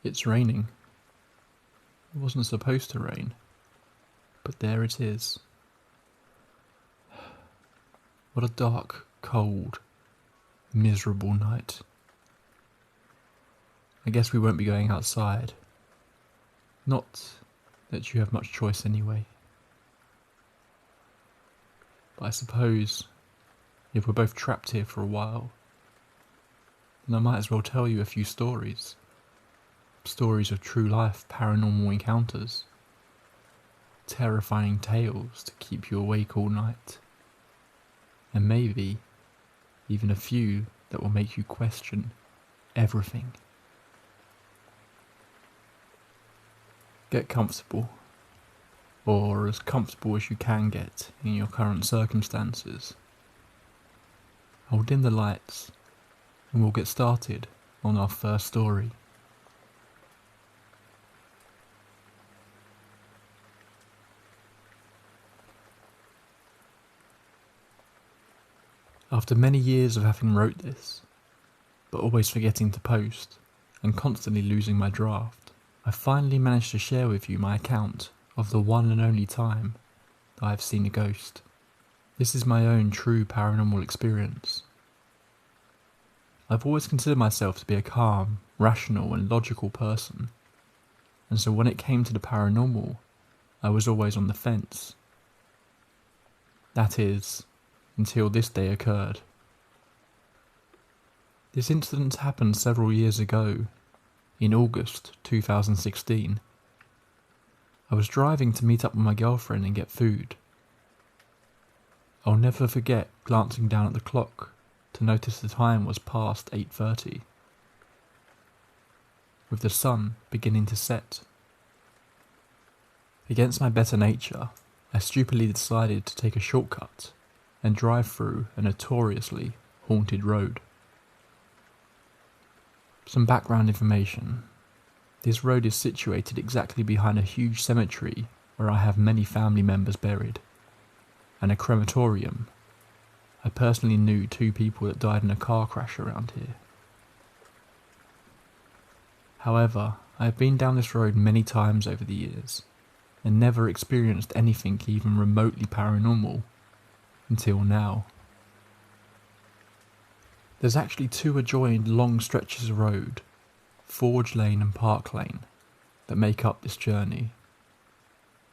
It's raining. It wasn't supposed to rain, but there it is. What a dark, cold, miserable night. I guess we won't be going outside. Not that you have much choice anyway. But I suppose, if we're both trapped here for a while, then I might as well tell you a few stories. Stories of true life paranormal encounters. Terrifying tales to keep you awake all night. And maybe even a few that will make you question everything. Get comfortable, or as comfortable as you can get in your current circumstances. I'll dim the lights and we'll get started on our first story. After many years of having wrote this, but always forgetting to post, and constantly losing my draft, I finally managed to share with you my account of the one and only time that I have seen a ghost. This is my own true paranormal experience. I've always considered myself to be a calm, rational and logical person, and so when it came to the paranormal, I was always on the fence. That is, until this day occurred. This incident happened several years ago, in August 2016. I was driving to meet up with my girlfriend and get food. I'll never forget glancing down at the clock to notice the time was past 8:30, with the sun beginning to set. Against my better nature, I stupidly decided to take a shortcut and drive through a notoriously haunted road. Some background information. This road is situated exactly behind a huge cemetery where I have many family members buried, and a crematorium. I personally knew 2 people that died in a car crash around here. However, I have been down this road many times over the years, and never experienced anything even remotely paranormal until now. There's actually 2 adjoined long stretches of road, Forge Lane and Park Lane, that make up this journey,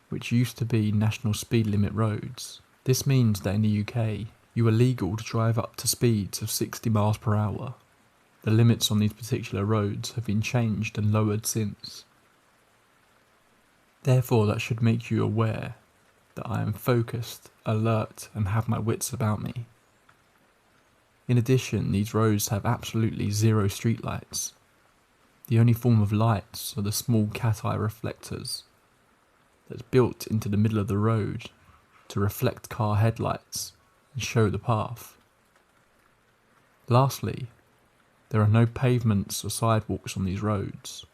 which used to be national speed limit roads. This means that in the UK, you are legal to drive up to speeds of 60 miles per hour. The limits on these particular roads have been changed and lowered since. Therefore, that should make you aware that I am focused, alert, and have my wits about me. In addition, these roads have absolutely 0 streetlights. The only form of lights are the small cat-eye reflectors that's built into the middle of the road to reflect car headlights and show the path. Lastly, there are no pavements or sidewalks on these roads.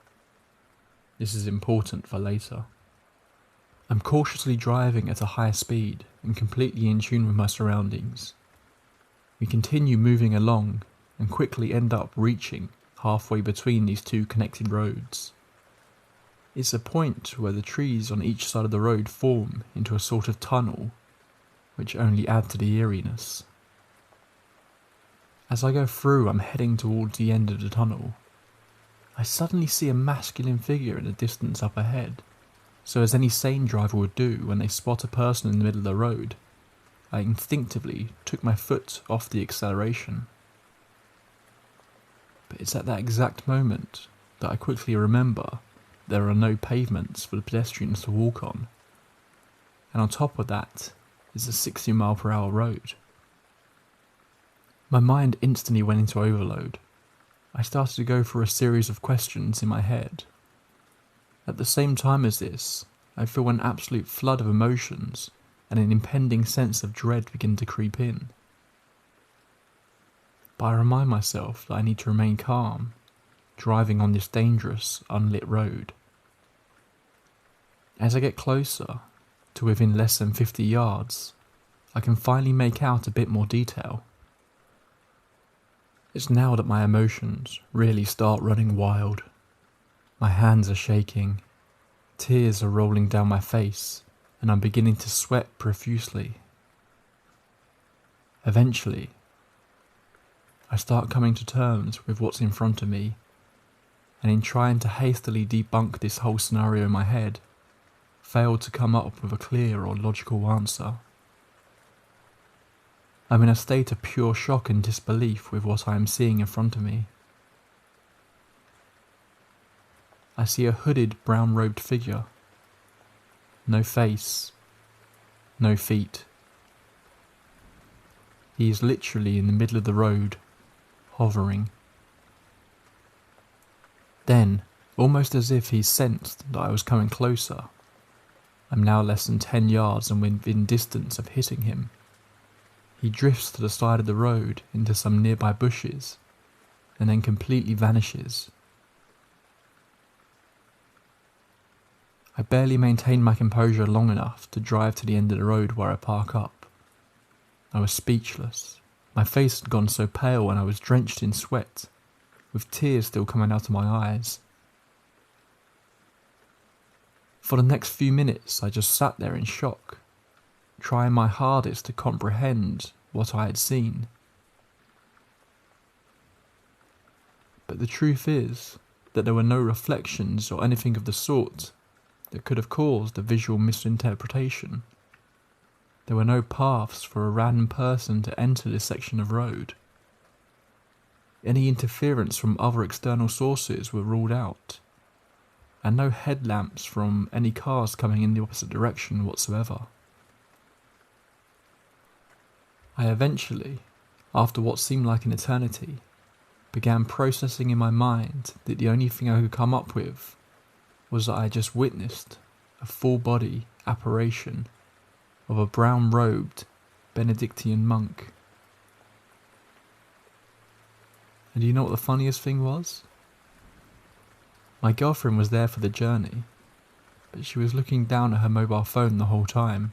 This is important for later. I'm cautiously driving at a high speed and completely in tune with my surroundings. We continue moving along and quickly end up reaching halfway between these 2 connected roads. It's a point where the trees on each side of the road form into a sort of tunnel, which only add to the eeriness. As I go through, I'm heading towards the end of the tunnel. I suddenly see a masculine figure in the distance up ahead. So as any sane driver would do when they spot a person in the middle of the road, I instinctively took my foot off the acceleration. But it's at that exact moment that I quickly remember there are no pavements for the pedestrians to walk on. And on top of that is a 60 mile per hour road. My mind instantly went into overload. I started to go through a series of questions in my head. At the same time as this, I feel an absolute flood of emotions and an impending sense of dread begin to creep in. But I remind myself that I need to remain calm, driving on this dangerous, unlit road. As I get closer, to within less than 50 yards, I can finally make out a bit more detail. It's now that my emotions really start running wild. My hands are shaking, tears are rolling down my face, and I'm beginning to sweat profusely. Eventually, I start coming to terms with what's in front of me, and in trying to hastily debunk this whole scenario in my head, failed to come up with a clear or logical answer. I'm in a state of pure shock and disbelief with what I am seeing in front of me. I see a hooded, brown-robed figure. No face, no feet. He is literally in the middle of the road, hovering. Then, almost as if he sensed that I was coming closer, I'm now less than 10 yards and within distance of hitting him. He drifts to the side of the road into some nearby bushes, and then completely vanishes. I barely maintained my composure long enough to drive to the end of the road where I park up. I was speechless. My face had gone so pale and I was drenched in sweat, with tears still coming out of my eyes. For the next few minutes I just sat there in shock, trying my hardest to comprehend what I had seen. But the truth is that there were no reflections or anything of the sort that could have caused a visual misinterpretation. There were no paths for a random person to enter this section of road. Any interference from other external sources were ruled out, and no headlamps from any cars coming in the opposite direction whatsoever. I eventually, after what seemed like an eternity, began processing in my mind that the only thing I could come up with was that I had just witnessed a full-body apparition of a brown-robed Benedictine monk. And do you know what the funniest thing was? My girlfriend was there for the journey, but she was looking down at her mobile phone the whole time.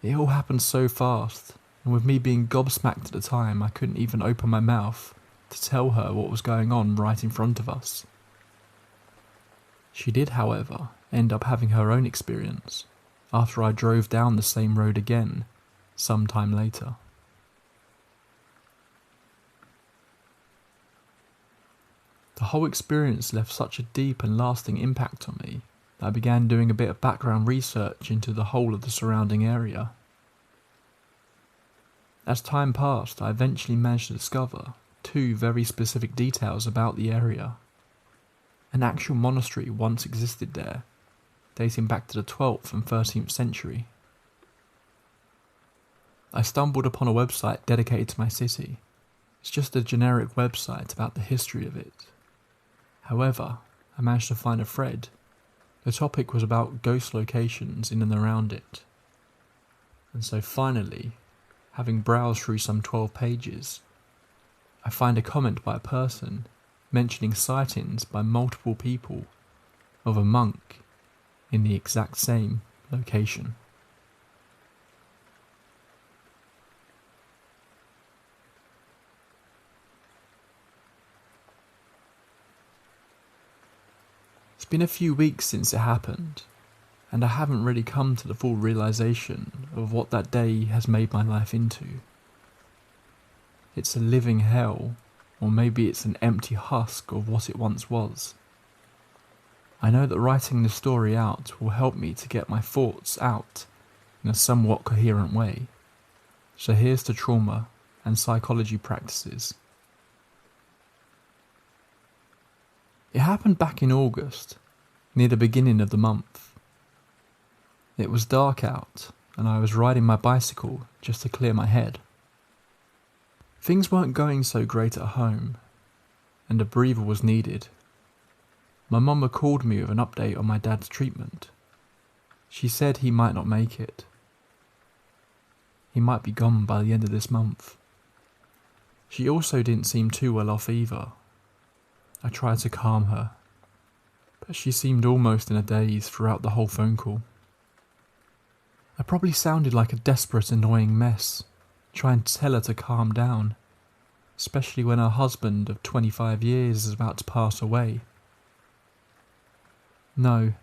It all happened so fast, and with me being gobsmacked at the time, I couldn't even open my mouth to tell her what was going on right in front of us. She did, however, end up having her own experience after I drove down the same road again some time later. The whole experience left such a deep and lasting impact on me that I began doing a bit of background research into the whole of the surrounding area. As time passed, I eventually managed to discover two very specific details about the area. An actual monastery once existed there, dating back to the 12th and 13th century. I stumbled upon a website dedicated to my city. It's just a generic website about the history of it. However, I managed to find a thread. The topic was about ghost locations in and around it. And so finally, having browsed through some 12 pages, I find a comment by a person mentioning sightings by multiple people of a monk in the exact same location. It's been a few weeks since it happened, and I haven't really come to the full realization of what that day has made my life into. It's a living hell, or maybe it's an empty husk of what it once was. I know that writing this story out will help me to get my thoughts out in a somewhat coherent way. So here's to trauma and psychology practices. It happened back in August, near the beginning of the month. It was dark out, and I was riding my bicycle just to clear my head. Things weren't going so great at home, and a breather was needed. My mum called me with an update on my dad's treatment. She said he might not make it. He might be gone by the end of this month. She also didn't seem too well off either. I tried to calm her, but she seemed almost in a daze throughout the whole phone call. I probably sounded like a desperate, annoying mess, trying to tell her to calm down, especially when her husband of 25 years is about to pass away. No,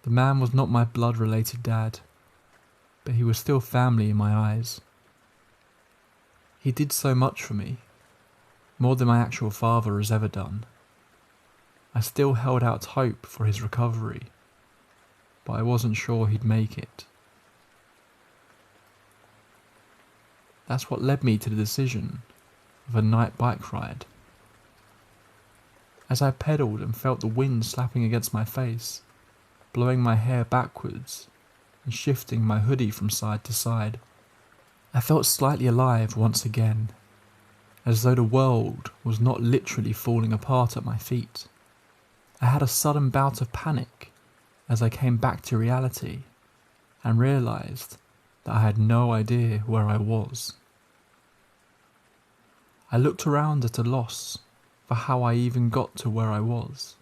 the man was not my blood-related dad, but he was still family in my eyes. He did so much for me, more than my actual father has ever done. I still held out hope for his recovery, but I wasn't sure he'd make it. That's what led me to the decision of a night bike ride. As I pedalled and felt the wind slapping against my face, blowing my hair backwards and shifting my hoodie from side to side, I felt slightly alive once again, as though the world was not literally falling apart at my feet. I had a sudden bout of panic as I came back to reality and realised that I had no idea where I was. I looked around at a loss for how I even got to where I was.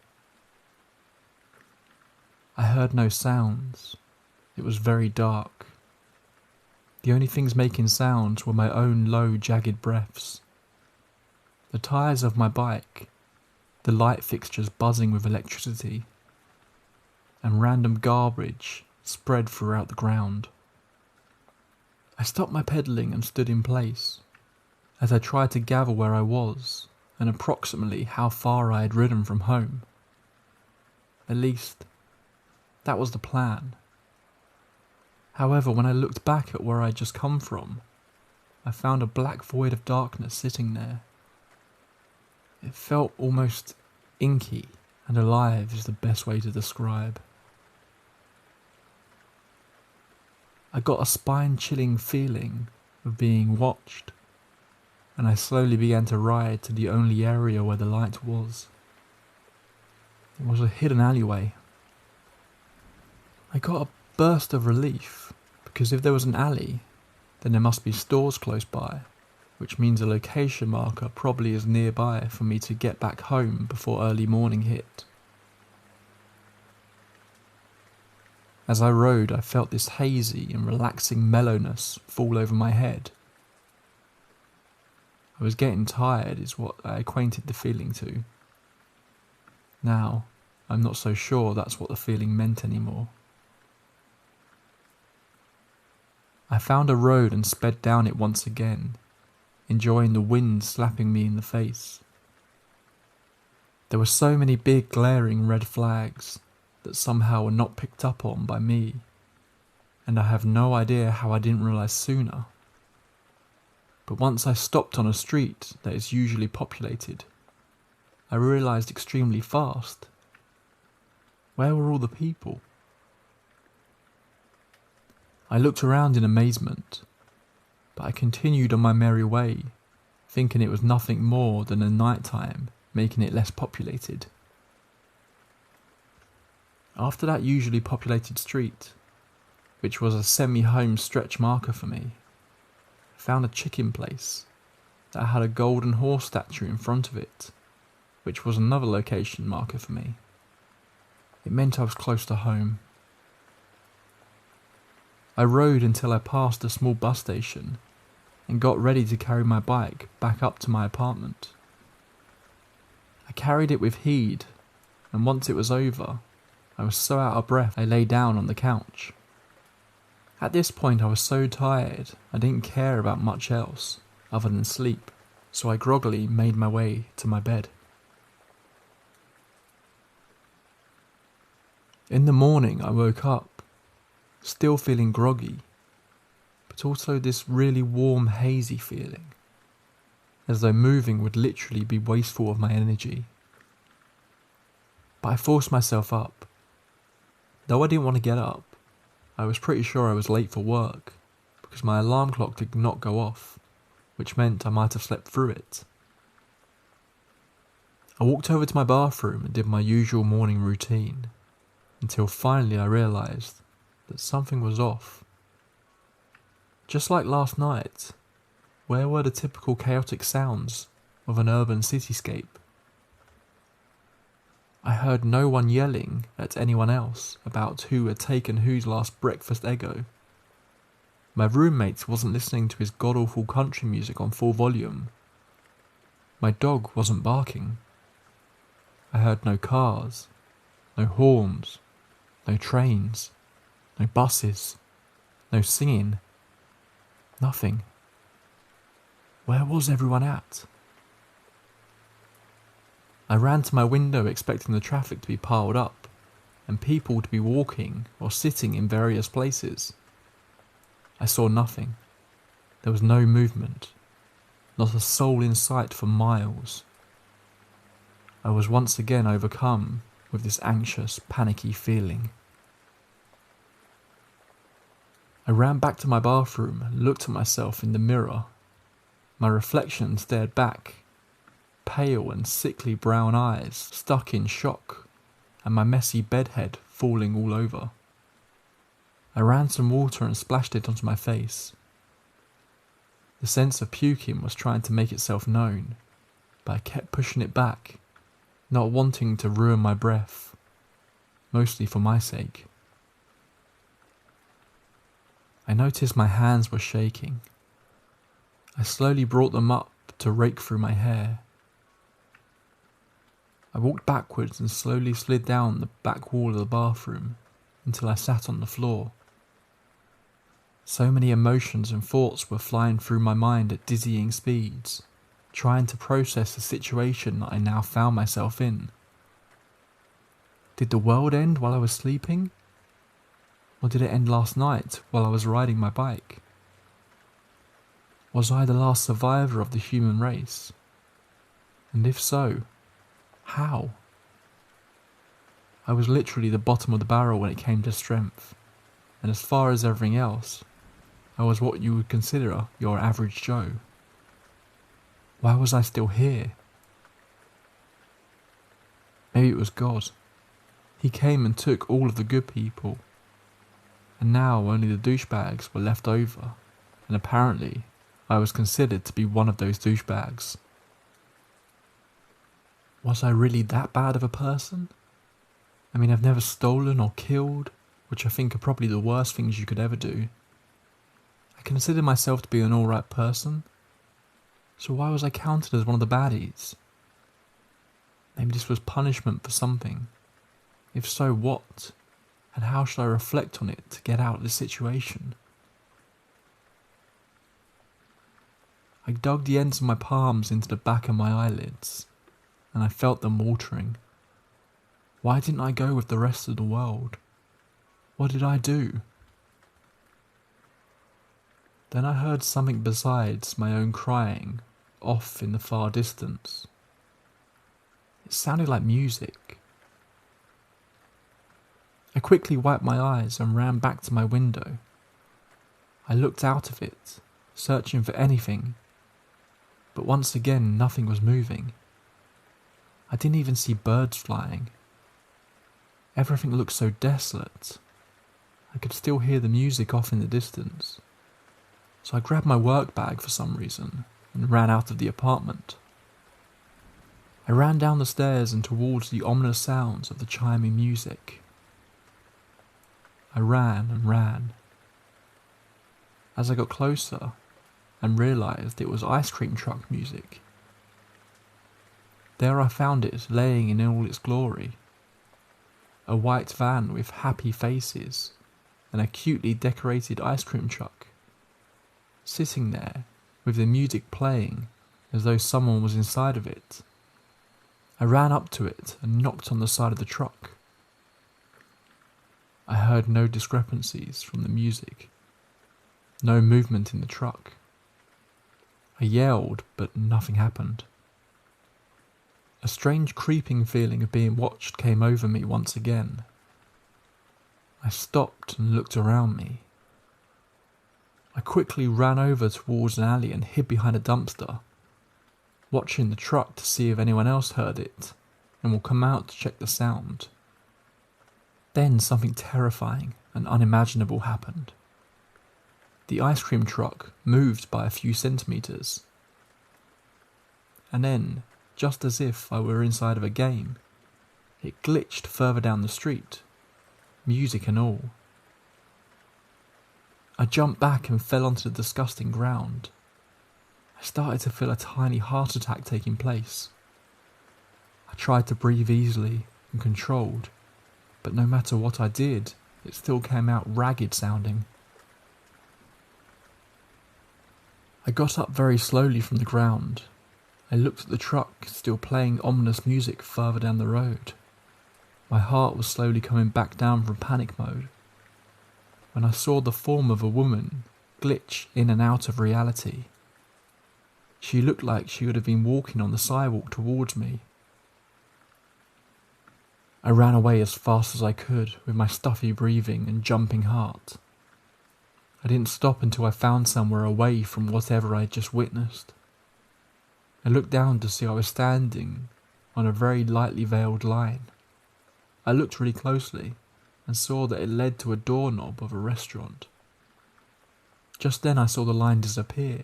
I heard no sounds. It was very dark. The only things making sounds were my own low, jagged breaths, the tyres of my bike, the light fixtures buzzing with electricity, and random garbage spread throughout the ground. I stopped my pedalling and stood in place as I tried to gather where I was and approximately how far I had ridden from home. At least, that was the plan. However, when I looked back at where I had just come from, I found a black void of darkness sitting there. It felt almost inky and alive is the best way to describe. I got a spine-chilling feeling of being watched, and I slowly began to ride to the only area where the light was. It was a hidden alleyway. I got a burst of relief, because if there was an alley, then there must be stores close by, which means a location marker probably is nearby for me to get back home before early morning hit. As I rode, I felt this hazy and relaxing mellowness fall over my head. I was getting tired is what I equated the feeling to. Now, I'm not so sure that's what the feeling meant anymore. I found a road and sped down it once again, enjoying the wind slapping me in the face. There were so many big glaring red flags that somehow were not picked up on by me, and I have no idea how I didn't realise sooner. But once I stopped on a street that is usually populated, I realised extremely fast. Where were all the people? I looked around in amazement, but I continued on my merry way, thinking it was nothing more than the night time making it less populated. After that usually populated street, which was a semi-home stretch marker for me, I found a chicken place that had a golden horse statue in front of it, which was another location marker for me. It meant I was close to home. I rode until I passed a small bus station and got ready to carry my bike back up to my apartment. I carried it with heed, and once it was over, I was so out of breath I lay down on the couch. At this point I was so tired I didn't care about much else other than sleep, so I groggily made my way to my bed. In the morning I woke up, still feeling groggy, but also this really warm, hazy feeling, as though moving would literally be wasteful of my energy. But I forced myself up. Though I didn't want to get up, I was pretty sure I was late for work, because my alarm clock did not go off, which meant I might have slept through it. I walked over to my bathroom and did my usual morning routine, until finally I realised that something was off. Just like last night, where were the typical chaotic sounds of an urban cityscape? I heard no one yelling at anyone else about who had taken whose last breakfast Eggo. My roommate wasn't listening to his god-awful country music on full volume. My dog wasn't barking. I heard no cars, no horns, No trains, no buses, no singing, nothing. Where was everyone at? I ran to my window expecting the traffic to be piled up and people to be walking or sitting in various places. I saw nothing. There was no movement, not a soul in sight for miles. I was once again overcome with this anxious, panicky feeling. I ran back to my bathroom and looked at myself in the mirror. My reflection stared back, pale and sickly brown eyes stuck in shock, and my messy bedhead falling all over. I ran some water and splashed it onto my face. The sense of puking was trying to make itself known, but I kept pushing it back, not wanting to ruin my breath, mostly for my sake. I noticed my hands were shaking. I slowly brought them up to rake through my hair. I walked backwards and slowly slid down the back wall of the bathroom until I sat on the floor. So many emotions and thoughts were flying through my mind at dizzying speeds, trying to process the situation that I now found myself in. Did the world end while I was sleeping? Or did it end last night while I was riding my bike? Was I the last survivor of the human race? And if so, how? I was literally the bottom of the barrel when it came to strength, and as far as everything else, I was what you would consider your average Joe. Why was I still here? Maybe it was God. He came and took all of the good people, and now only the douchebags were left over, and apparently I was considered to be one of those douchebags. Was I really that bad of a person? I mean, I've never stolen or killed, which I think are probably the worst things you could ever do. I consider myself to be an alright person, so why was I counted as one of the baddies? Maybe this was punishment for something. If so, what? And how should I reflect on it to get out of this situation? I dug the ends of my palms into the back of my eyelids, and I felt them watering. Why didn't I go with the rest of the world? What did I do? Then I heard something besides my own crying, off in the far distance. It sounded like music. I quickly wiped my eyes and ran back to my window. I looked out of it, searching for anything, but once again nothing was moving. I didn't even see birds flying. Everything looked so desolate. I could still hear the music off in the distance. So I grabbed my work bag for some reason and ran out of the apartment. I ran down the stairs and towards the ominous sounds of the chiming music. I ran and ran. As I got closer and realised it was ice cream truck music. There I found it laying in all its glory. A white van with happy faces and a cutely decorated ice cream truck, sitting there with the music playing as though someone was inside of it. I ran up to it and knocked on the side of the truck. I heard no discrepancies from the music, no movement in the truck. I yelled, but nothing happened. A strange creeping feeling of being watched came over me once again. I stopped and looked around me. I quickly ran over towards an alley and hid behind a dumpster, watching the truck to see if anyone else heard it and will come out to check the sound. Then something terrifying and unimaginable happened. The ice cream truck moved by a few centimetres. And then, just as if I were inside of a game, it glitched further down the street, music and all. I jumped back and fell onto the disgusting ground. I started to feel a tiny heart attack taking place. I tried to breathe easily and controlled, but no matter what I did, it still came out ragged sounding. I got up very slowly from the ground. I looked at the truck, still playing ominous music further down the road. My heart was slowly coming back down from panic mode when I saw the form of a woman glitch in and out of reality. She looked like she would have been walking on the sidewalk towards me. I ran away as fast as I could with my stuffy breathing and jumping heart. I didn't stop until I found somewhere away from whatever I had just witnessed. I looked down to see I was standing on a very lightly veiled line. I looked really closely and saw that it led to a doorknob of a restaurant. Just then I saw the line disappear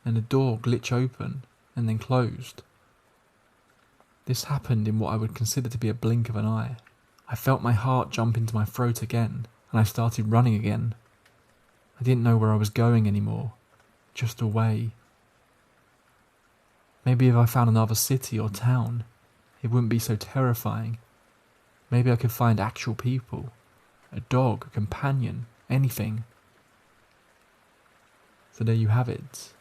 and the door glitch open and then closed. This happened in what I would consider to be a blink of an eye. I felt my heart jump into my throat again and I started running again. I didn't know where I was going anymore, just away. Maybe if I found another city or town, it wouldn't be so terrifying. Maybe I could find actual people, a dog, a companion, anything. So there you have it.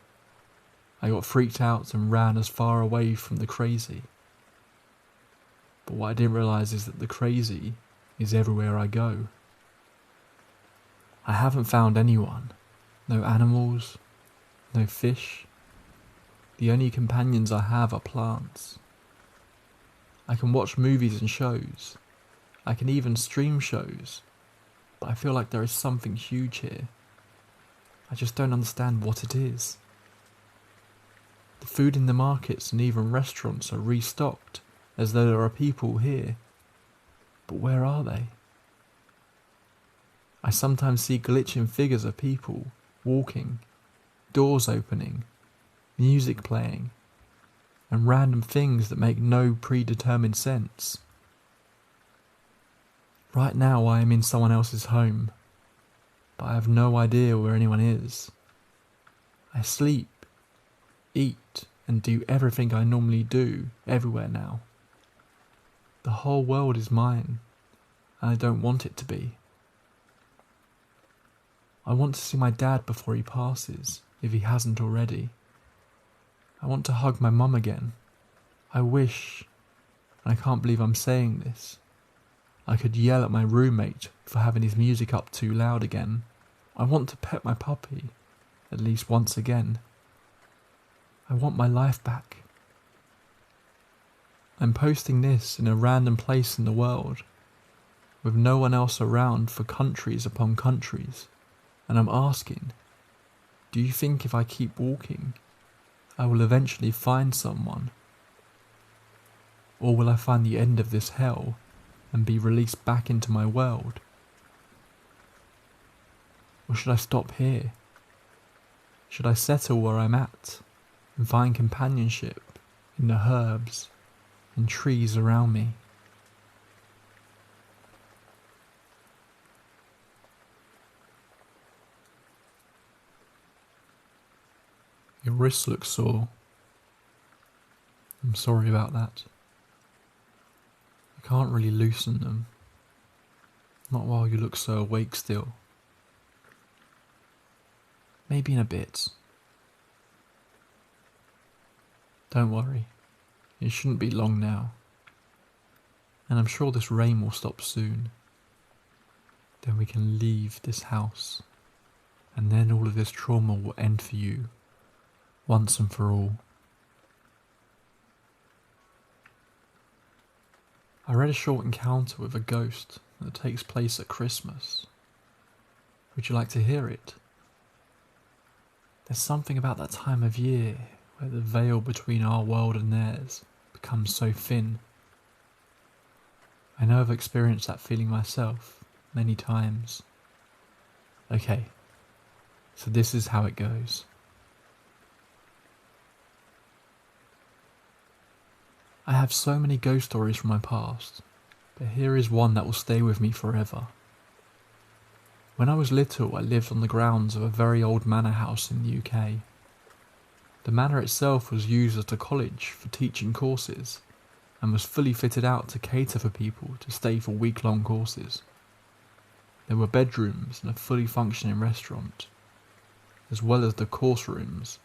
I got freaked out and ran as far away from the crazy. But what I didn't realise is that the crazy is everywhere I go. I haven't found anyone, no animals, no fish. The only companions I have are plants. I can watch movies and shows. I can even stream shows. But I feel like there is something huge here. I just don't understand what it is. The food in the markets and even restaurants are restocked as though there are people here. But where are they? I sometimes see glitching figures of people walking, doors opening, music playing, and random things that make no predetermined sense. Right now I am in someone else's home, but I have no idea where anyone is. I sleep, eat, and do everything I normally do everywhere now. The whole world is mine, and I don't want it to be. I want to see my dad before he passes, if he hasn't already. I want to hug my mum again. I wish, and I can't believe I'm saying this, I could yell at my roommate for having his music up too loud again. I want to pet my puppy, at least once again. I want my life back. I'm posting this in a random place in the world, with no one else around for countries upon countries. And I'm asking, do you think if I keep walking, I will eventually find someone? Or will I find the end of this hell and be released back into my world? Or should I stop here? Should I settle where I'm at and find companionship in the herbs and trees around me? Your wrists look sore. I'm sorry about that. I can't really loosen them. Not while you look so awake still. Maybe in a bit. Don't worry. It shouldn't be long now. And I'm sure this rain will stop soon. Then we can leave this house. And then all of this trauma will end for you. Once and for all. I read a short encounter with a ghost that takes place at Christmas. Would you like to hear it? There's something about that time of year where the veil between our world and theirs becomes so thin. I know I've experienced that feeling myself many times. Okay, so this is how it goes. I have so many ghost stories from my past, but here is one that will stay with me forever. When I was little, I lived on the grounds of a very old manor house in the UK. The manor itself was used as a college for teaching courses, and was fully fitted out to cater for people to stay for week-long courses. There were bedrooms and a fully functioning restaurant, as well as the course rooms.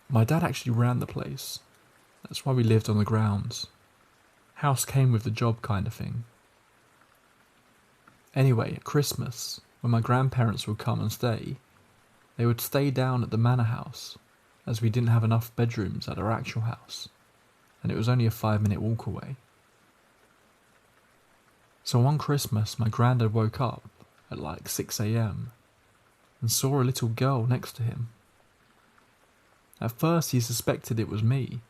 My dad actually ran the place. That's why we lived on the grounds. House came with the job kind of thing. Anyway, at Christmas, when my grandparents would come and stay, they would stay down at the manor house, as we didn't have enough bedrooms at our actual house, and it was only a 5-minute walk away. So one Christmas, my granddad woke up at like 6 a.m. and saw a little girl next to him. At first he suspected it was me,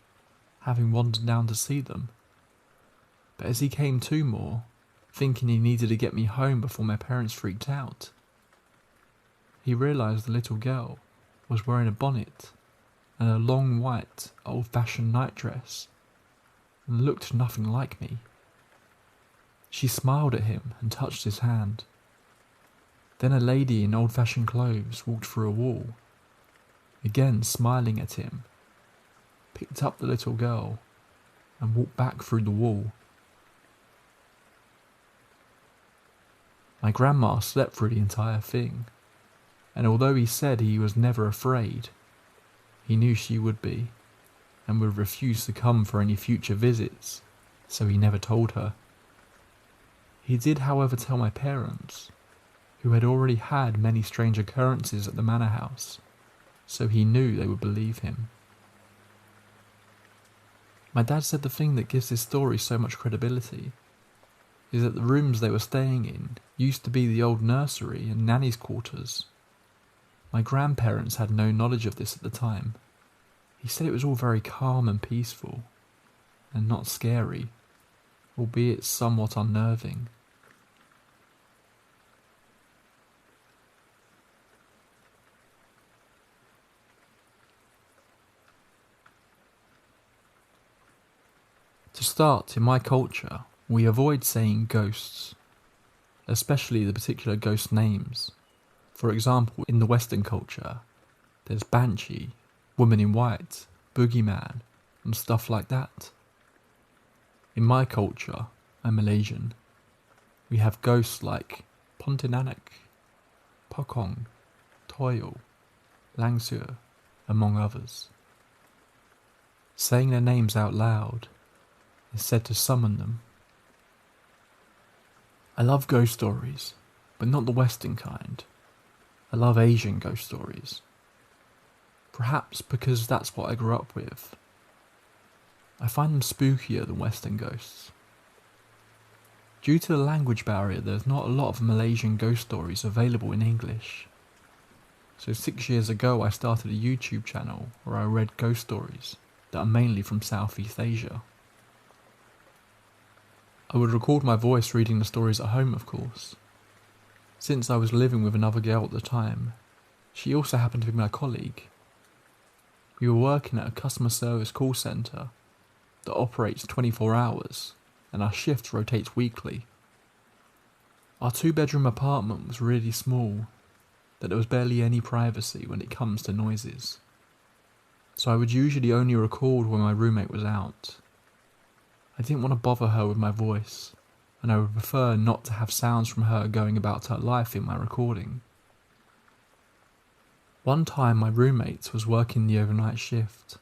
having wandered down to see them, but as he came to more, thinking he needed to get me home before my parents freaked out, he realised the little girl was wearing a bonnet and a long white, old-fashioned nightdress, and looked nothing like me. She smiled at him and touched his hand. Then a lady in old-fashioned clothes walked through a wall, again smiling at him, picked up the little girl, and walked back through the wall. My grandma slept through the entire thing, and although he said he was never afraid, he knew she would be, and would refuse to come for any future visits, so he never told her. He did, however, tell my parents, who had already had many strange occurrences at the manor house, so he knew they would believe him. My dad said the thing that gives this story so much credibility is that the rooms they were staying in used to be the old nursery and nanny's quarters. My grandparents had no knowledge of this at the time. He said it was all very calm and peaceful, and not scary, albeit somewhat unnerving. To start, in my culture, we avoid saying ghosts, especially the particular ghost names. For example, in the Western culture, there's Banshee, Woman in White, Boogeyman, and stuff like that. In my culture, I'm Malaysian, we have ghosts like Pontianak, Pokong, Toyol, Langsur, among others. Saying their names out loud is said to summon them. I love ghost stories, but not the Western kind. I love Asian ghost stories. Perhaps because that's what I grew up with. I find them spookier than Western ghosts. Due to the language barrier, there's not a lot of Malaysian ghost stories available in English. So 6 years ago I started a YouTube channel where I read ghost stories that are mainly from Southeast Asia. I would record my voice reading the stories at home, of course. Since I was living with another girl at the time, she also happened to be my colleague. We were working at a customer service call centre that operates 24 hours, and our shift rotates weekly. Our 2-bedroom apartment was really small, that there was barely any privacy when it comes to noises. So I would usually only record when my roommate was out. I didn't want to bother her with my voice, and I would prefer not to have sounds from her going about her life in my recording. One time my roommate was working the overnight shift.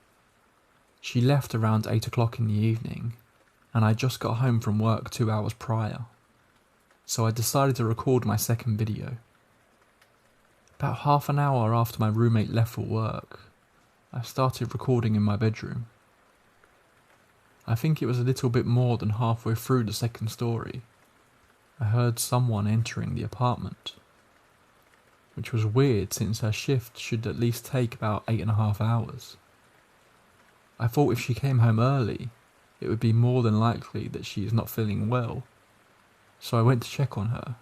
She left around 8 o'clock in the evening, and I just got home from work 2 hours prior, so I decided to record my second video. About half an hour after my roommate left for work, I started recording in my bedroom. I think it was a little bit more than halfway through the second story. I heard someone entering the apartment, which was weird since her shift should at least take about 8.5 hours. I thought if she came home early, it would be more than likely that she is not feeling well, so I went to check on her.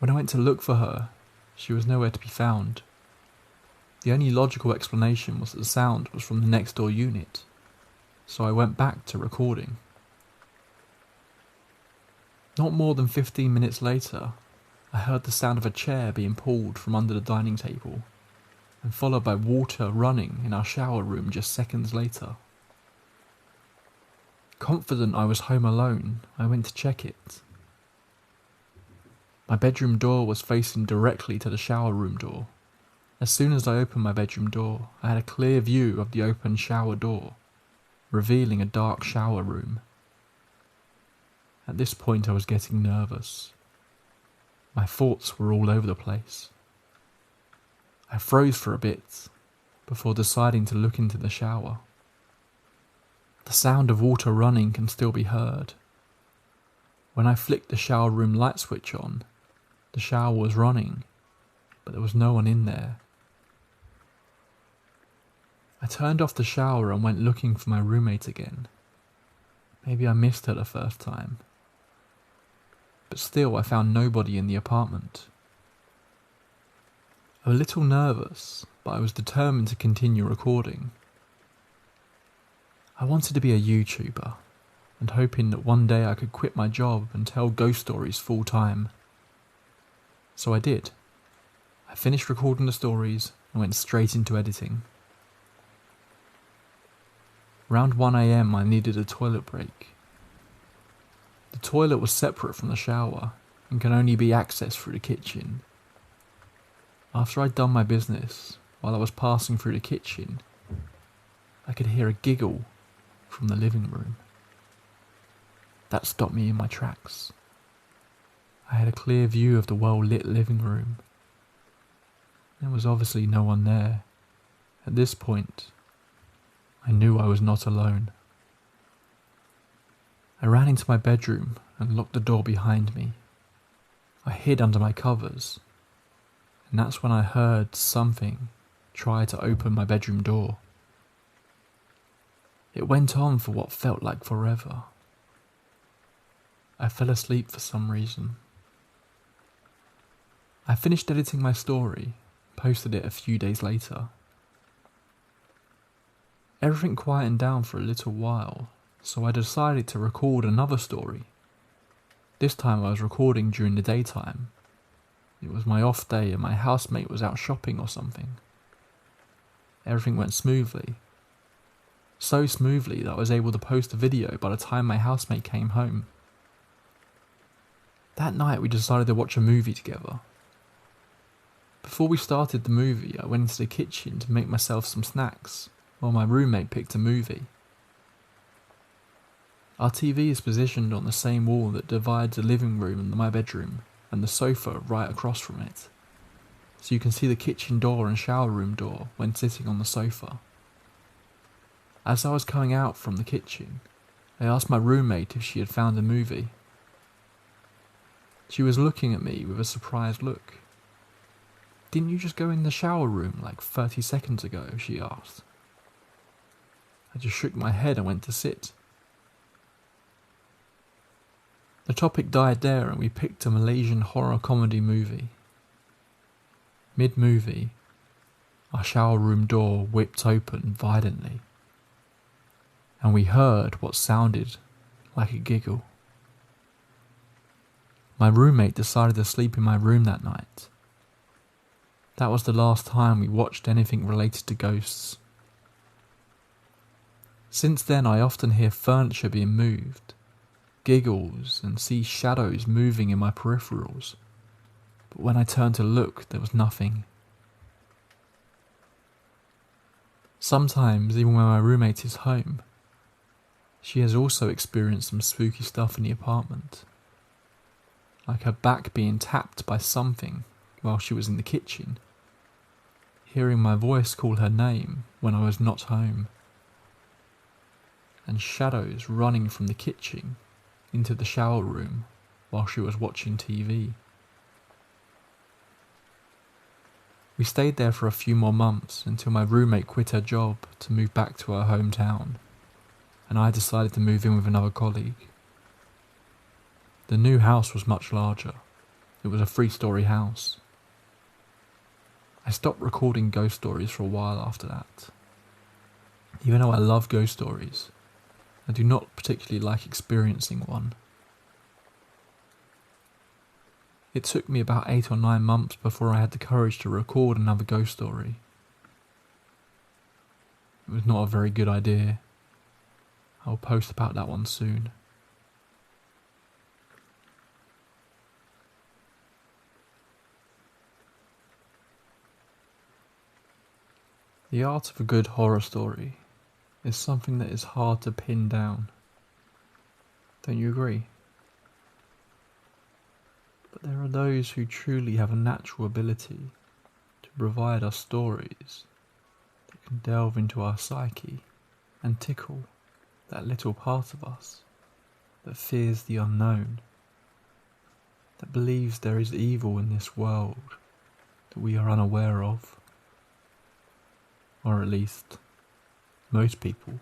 When I went to look for her, she was nowhere to be found. The only logical explanation was that the sound was from the next door unit, so I went back to recording. Not more than 15 minutes later, I heard the sound of a chair being pulled from under the dining table, and followed by water running in our shower room just seconds later. Confident I was home alone, I went to check it. My bedroom door was facing directly to the shower room door. As soon as I opened my bedroom door, I had a clear view of the open shower door, revealing a dark shower room. At this point I was getting nervous. My thoughts were all over the place. I froze for a bit before deciding to look into the shower. The sound of water running can still be heard. When I flicked the shower room light switch on, the shower was running, but there was no one in there. I turned off the shower and went looking for my roommate again. Maybe I missed her the first time. But still, I found nobody in the apartment. I was a little nervous, but I was determined to continue recording. I wanted to be a YouTuber, and hoping that one day I could quit my job and tell ghost stories full time. So I did. I finished recording the stories and went straight into editing. Around 1 AM I needed a toilet break. The toilet was separate from the shower and can only be accessed through the kitchen. After I'd done my business, while I was passing through the kitchen, I could hear a giggle from the living room. That stopped me in my tracks. I had a clear view of the well-lit living room. There was obviously no one there. At this point, I knew I was not alone. I ran into my bedroom and locked the door behind me. I hid under my covers, and that's when I heard something try to open my bedroom door. It went on for what felt like forever. I fell asleep for some reason. I finished editing my story, posted it a few days later. Everything quietened down for a little while, so I decided to record another story. This time I was recording during the daytime. It was my off day and my housemate was out shopping or something. Everything went smoothly. So smoothly that I was able to post a video by the time my housemate came home. That night we decided to watch a movie together. Before we started the movie, I went into the kitchen to make myself some snacks, while my roommate picked a movie. Our TV is positioned on the same wall that divides the living room and my bedroom, and the sofa right across from it, so you can see the kitchen door and shower room door when sitting on the sofa. As I was coming out from the kitchen, I asked my roommate if she had found a movie. She was looking at me with a surprised look. "Didn't you just go in the shower room like 30 seconds ago?" she asked. I just shook my head and went to sit. The topic died there and we picked a Malaysian horror comedy movie. Mid-movie, our shower room door whipped open violently, and we heard what sounded like a giggle. My roommate decided to sleep in my room that night. That was the last time we watched anything related to ghosts. Since then I often hear furniture being moved, giggles, and see shadows moving in my peripherals, but when I turned to look, there was nothing. Sometimes, even when my roommate is home, she has also experienced some spooky stuff in the apartment, like her back being tapped by something while she was in the kitchen, hearing my voice call her name when I was not home, and shadows running from the kitchen into the shower room while she was watching TV. We stayed there for a few more months until my roommate quit her job to move back to her hometown, and I decided to move in with another colleague. The new house was much larger. It was a 3-story house. I stopped recording ghost stories for a while after that. Even though I love ghost stories, I do not particularly like experiencing one. It took me about 8 or 9 months before I had the courage to record another ghost story. It was not a very good idea. I'll post about that one soon. The art of a good horror story is something that is hard to pin down. Don't you agree? But there are those who truly have a natural ability to provide us stories that can delve into our psyche and tickle that little part of us that fears the unknown, that believes there is evil in this world that we are unaware of. Or at least, most people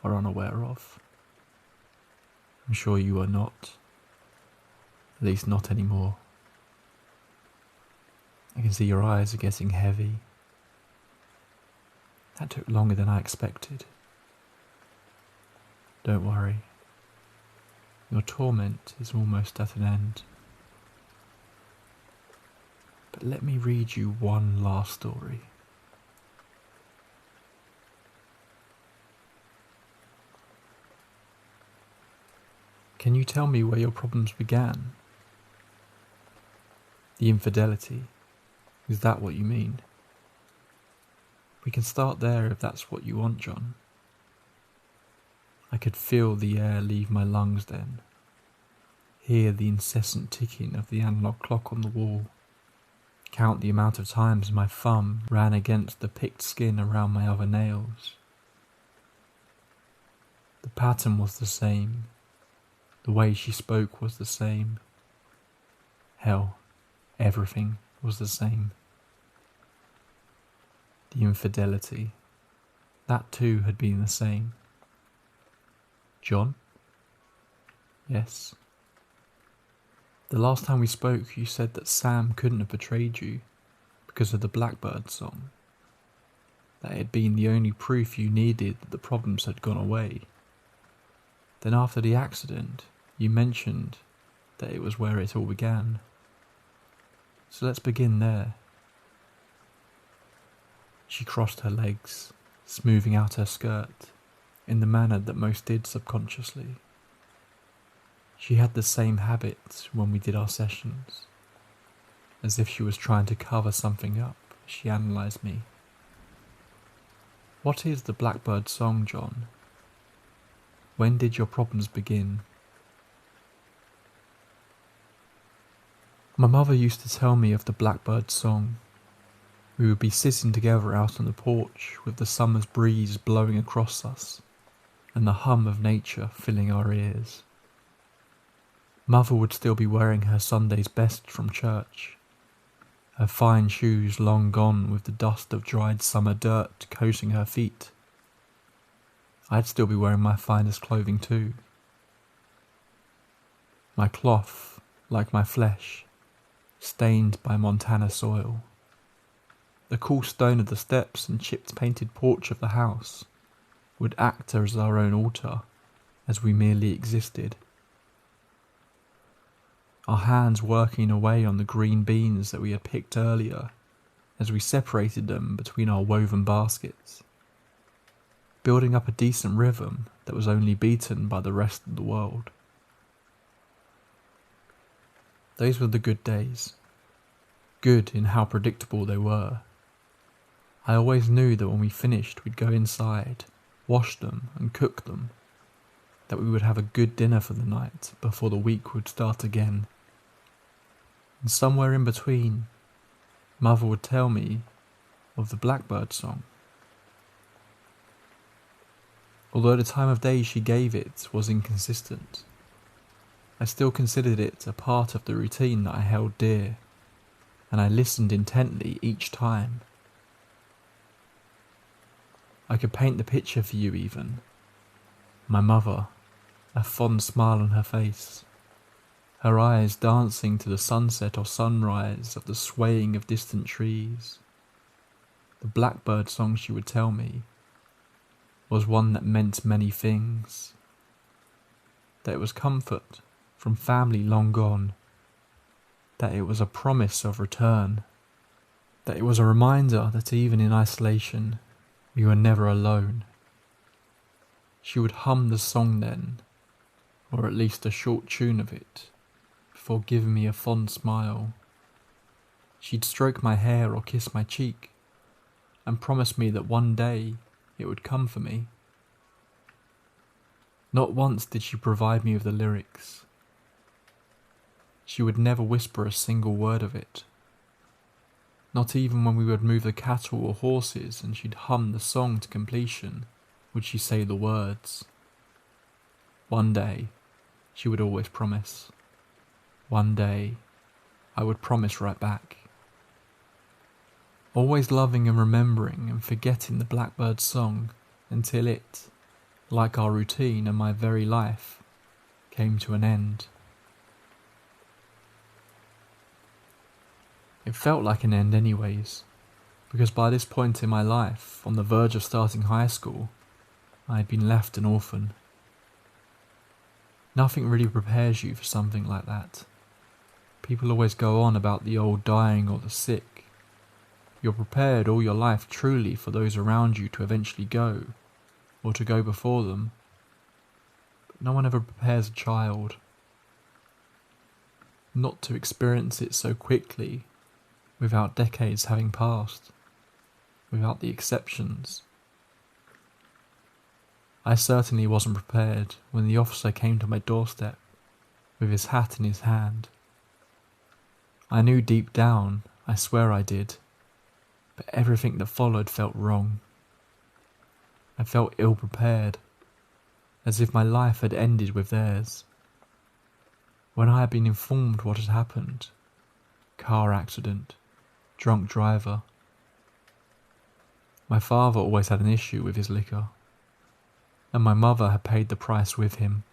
are unaware of. I'm sure you are not. At least not anymore. I can see your eyes are getting heavy. That took longer than I expected. Don't worry. Your torment is almost at an end. But let me read you one last story. Can you tell me where your problems began? The infidelity, is that what you mean? We can start there if that's what you want, John. I could feel the air leave my lungs then, hear the incessant ticking of the analog clock on the wall, count the amount of times my thumb ran against the picked skin around my other nails. The pattern was the same. The way she spoke was the same. Hell, everything was the same. The infidelity, that too had been the same. John? Yes. The last time we spoke, you said that Sam couldn't have betrayed you because of the Blackbird song. That it had been the only proof you needed that the problems had gone away. Then after the accident, you mentioned that it was where it all began. So let's begin there. She crossed her legs, smoothing out her skirt, in the manner that most did subconsciously. She had the same habit when we did our sessions, as if she was trying to cover something up as she analysed me. What is the Blackbird song, John? When did your problems begin? My mother used to tell me of the Blackbird song. We would be sitting together out on the porch with the summer's breeze blowing across us and the hum of nature filling our ears. Mother would still be wearing her Sunday's best from church, her fine shoes long gone with the dust of dried summer dirt coating her feet. I'd still be wearing my finest clothing too. My cloth, like my flesh, stained by Montana soil. The cool stone of the steps and chipped painted porch of the house would act as our own altar, as we merely existed. Our hands working away on the green beans that we had picked earlier, as we separated them between our woven baskets, building up a decent rhythm that was only beaten by the rest of the world. Those were the good days. Good in how predictable they were. I always knew that when we finished we'd go inside, wash them and cook them, that we would have a good dinner for the night before the week would start again. And somewhere in between, Mother would tell me of the Blackbird song. Although the time of day she gave it was inconsistent, I still considered it a part of the routine that I held dear, and I listened intently each time. I could paint the picture for you even. My mother, a fond smile on her face, her eyes dancing to the sunset or sunrise of the swaying of distant trees. The Blackbird song she would tell me was one that meant many things. That it was comfort from family long gone, that it was a promise of return, that it was a reminder that even in isolation we were never alone. She would hum the song then, or at least a short tune of it, before giving me a fond smile. She'd stroke my hair or kiss my cheek, and promise me that one day it would come for me. Not once did she provide me with the lyrics. She would never whisper a single word of it. Not even when we would move the cattle or horses and she'd hum the song to completion would she say the words. One day, she would always promise. One day, I would promise right back. Always loving and remembering and forgetting the blackbird's song until it, like our routine and my very life, came to an end. It felt like an end anyways, because by this point in my life, on the verge of starting high school, I had been left an orphan. Nothing really prepares you for something like that. People always go on about the old dying or the sick. You're prepared all your life truly for those around you to eventually go, or to go before them. But no one ever prepares a child. Not to experience it so quickly, without decades having passed, without the exceptions. I certainly wasn't prepared when the officer came to my doorstep, with his hat in his hand. I knew deep down, I swear I did, but everything that followed felt wrong. I felt ill-prepared, as if my life had ended with theirs. When I had been informed what had happened, car accident, drunk driver. My father always had an issue with his liquor, and my mother had paid the price with him.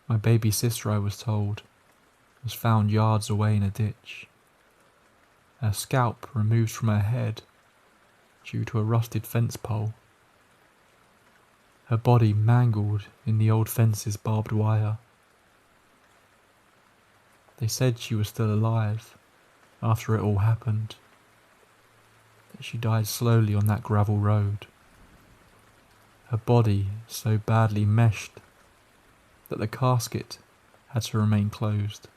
My baby sister, I was told, was found yards away in a ditch. Her scalp removed from her head due to a rusted fence pole. Her body mangled in the old fence's barbed wire. They said she was still alive after it all happened, that she died slowly on that gravel road. Her body so badly meshed that the casket had to remain closed.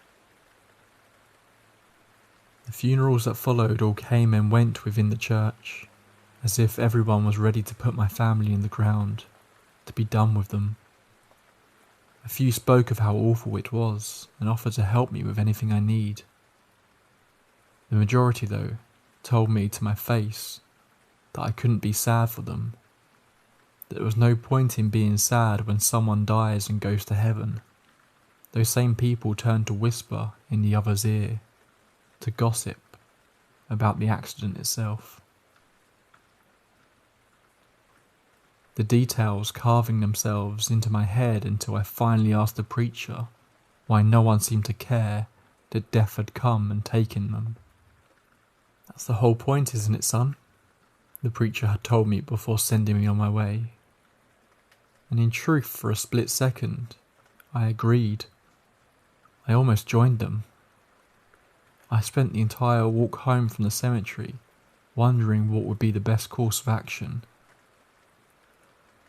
The funerals that followed all came and went within the church, as if everyone was ready to put my family in the ground, to be done with them. A few spoke of how awful it was and offered to help me with anything I need. The majority, though, told me to my face that I couldn't be sad for them, that there was no point in being sad when someone dies and goes to heaven. Those same people turned to whisper in the other's ear, to gossip about the accident itself. The details carving themselves into my head until I finally asked the preacher why no one seemed to care that death had come and taken them. That's the whole point, isn't it, son? The preacher had told me before sending me on my way. And in truth, for a split second, I agreed. I almost joined them. I spent the entire walk home from the cemetery wondering what would be the best course of action.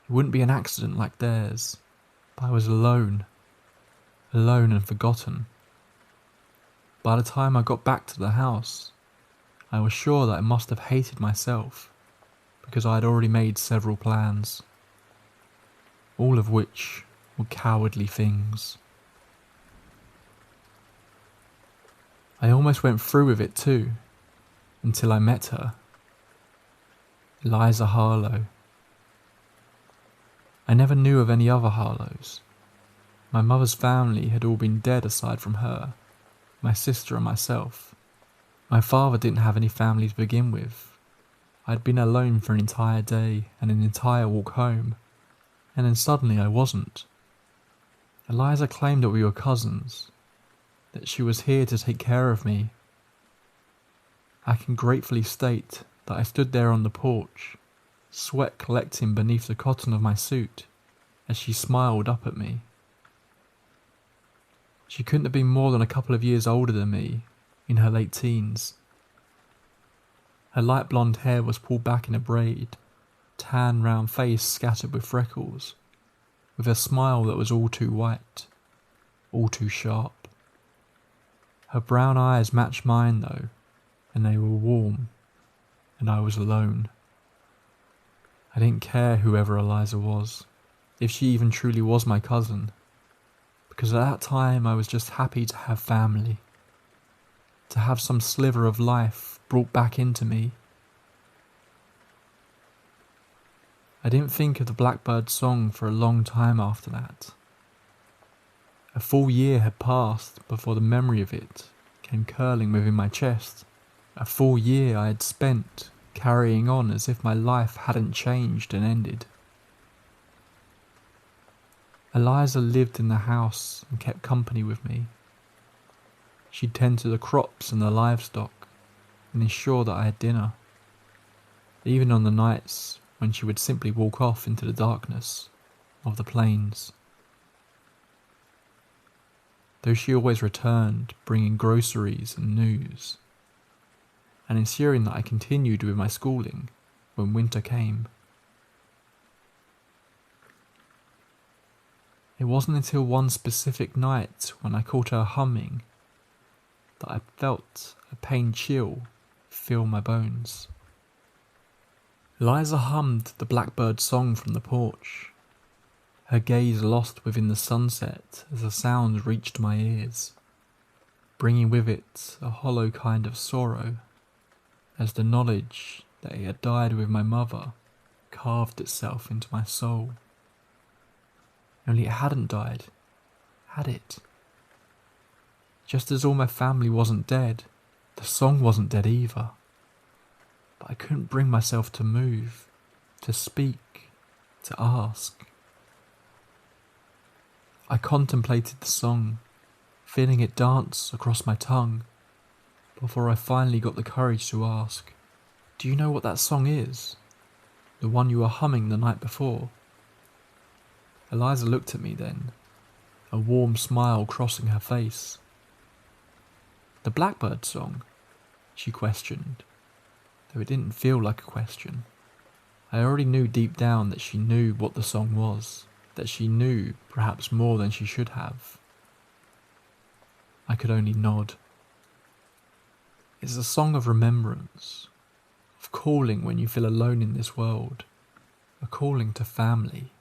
It wouldn't be an accident like theirs, but I was alone and forgotten. By the time I got back to the house, I was sure that I must have hated myself, because I had already made several plans, all of which were cowardly things. I almost went through with it too, until I met her, Eliza Harlow. I never knew of any other Harlows. My mother's family had all been dead aside from her, my sister and myself. My father didn't have any family to begin with. I'd been alone for an entire day and an entire walk home, and then suddenly I wasn't. Eliza claimed that we were cousins, that she was here to take care of me. I can gratefully state that I stood there on the porch, sweat collecting beneath the cotton of my suit, as she smiled up at me. She couldn't have been more than a couple of years older than me, in her late teens. Her light blonde hair was pulled back in a braid tan round face scattered with freckles, with a smile that was all too white, all too sharp. Her brown eyes matched mine though, and they were warm, and I was alone. I didn't care whoever Eliza was, if she even truly was my cousin, because at that time I was just happy to have family, to have some sliver of life brought back into me. I didn't think of the Blackbird song for a long time after that. A full year had passed before the memory of it came curling within my chest. A full year I had spent carrying on as if my life hadn't changed and ended. Eliza lived in the house and kept company with me. She'd tend to the crops and the livestock and ensure that I had dinner, even on the nights when she would simply walk off into the darkness of the plains. Though she always returned bringing groceries and news, and ensuring that I continued with my schooling when winter came. It wasn't until one specific night when I caught her humming that I felt a pain chill fill my bones. Eliza hummed the Blackbird song from the porch, her gaze lost within the sunset as the sound reached my ears, bringing with it a hollow kind of sorrow, as the knowledge that it had died with my mother carved itself into my soul. Only it hadn't died, had it? Just as all my family wasn't dead, the song wasn't dead either. But I couldn't bring myself to move, to speak, to ask. I contemplated the song, feeling it dance across my tongue, before I finally got the courage to ask, "Do you know what that song is? The one you were humming the night before?" Eliza looked at me then, a warm smile crossing her face. "The Blackbird song?" she questioned, though it didn't feel like a question. I already knew deep down that she knew what the song was, that she knew perhaps more than she should have. I could only nod. It's a song of remembrance, of calling when you feel alone in this world, a calling to family.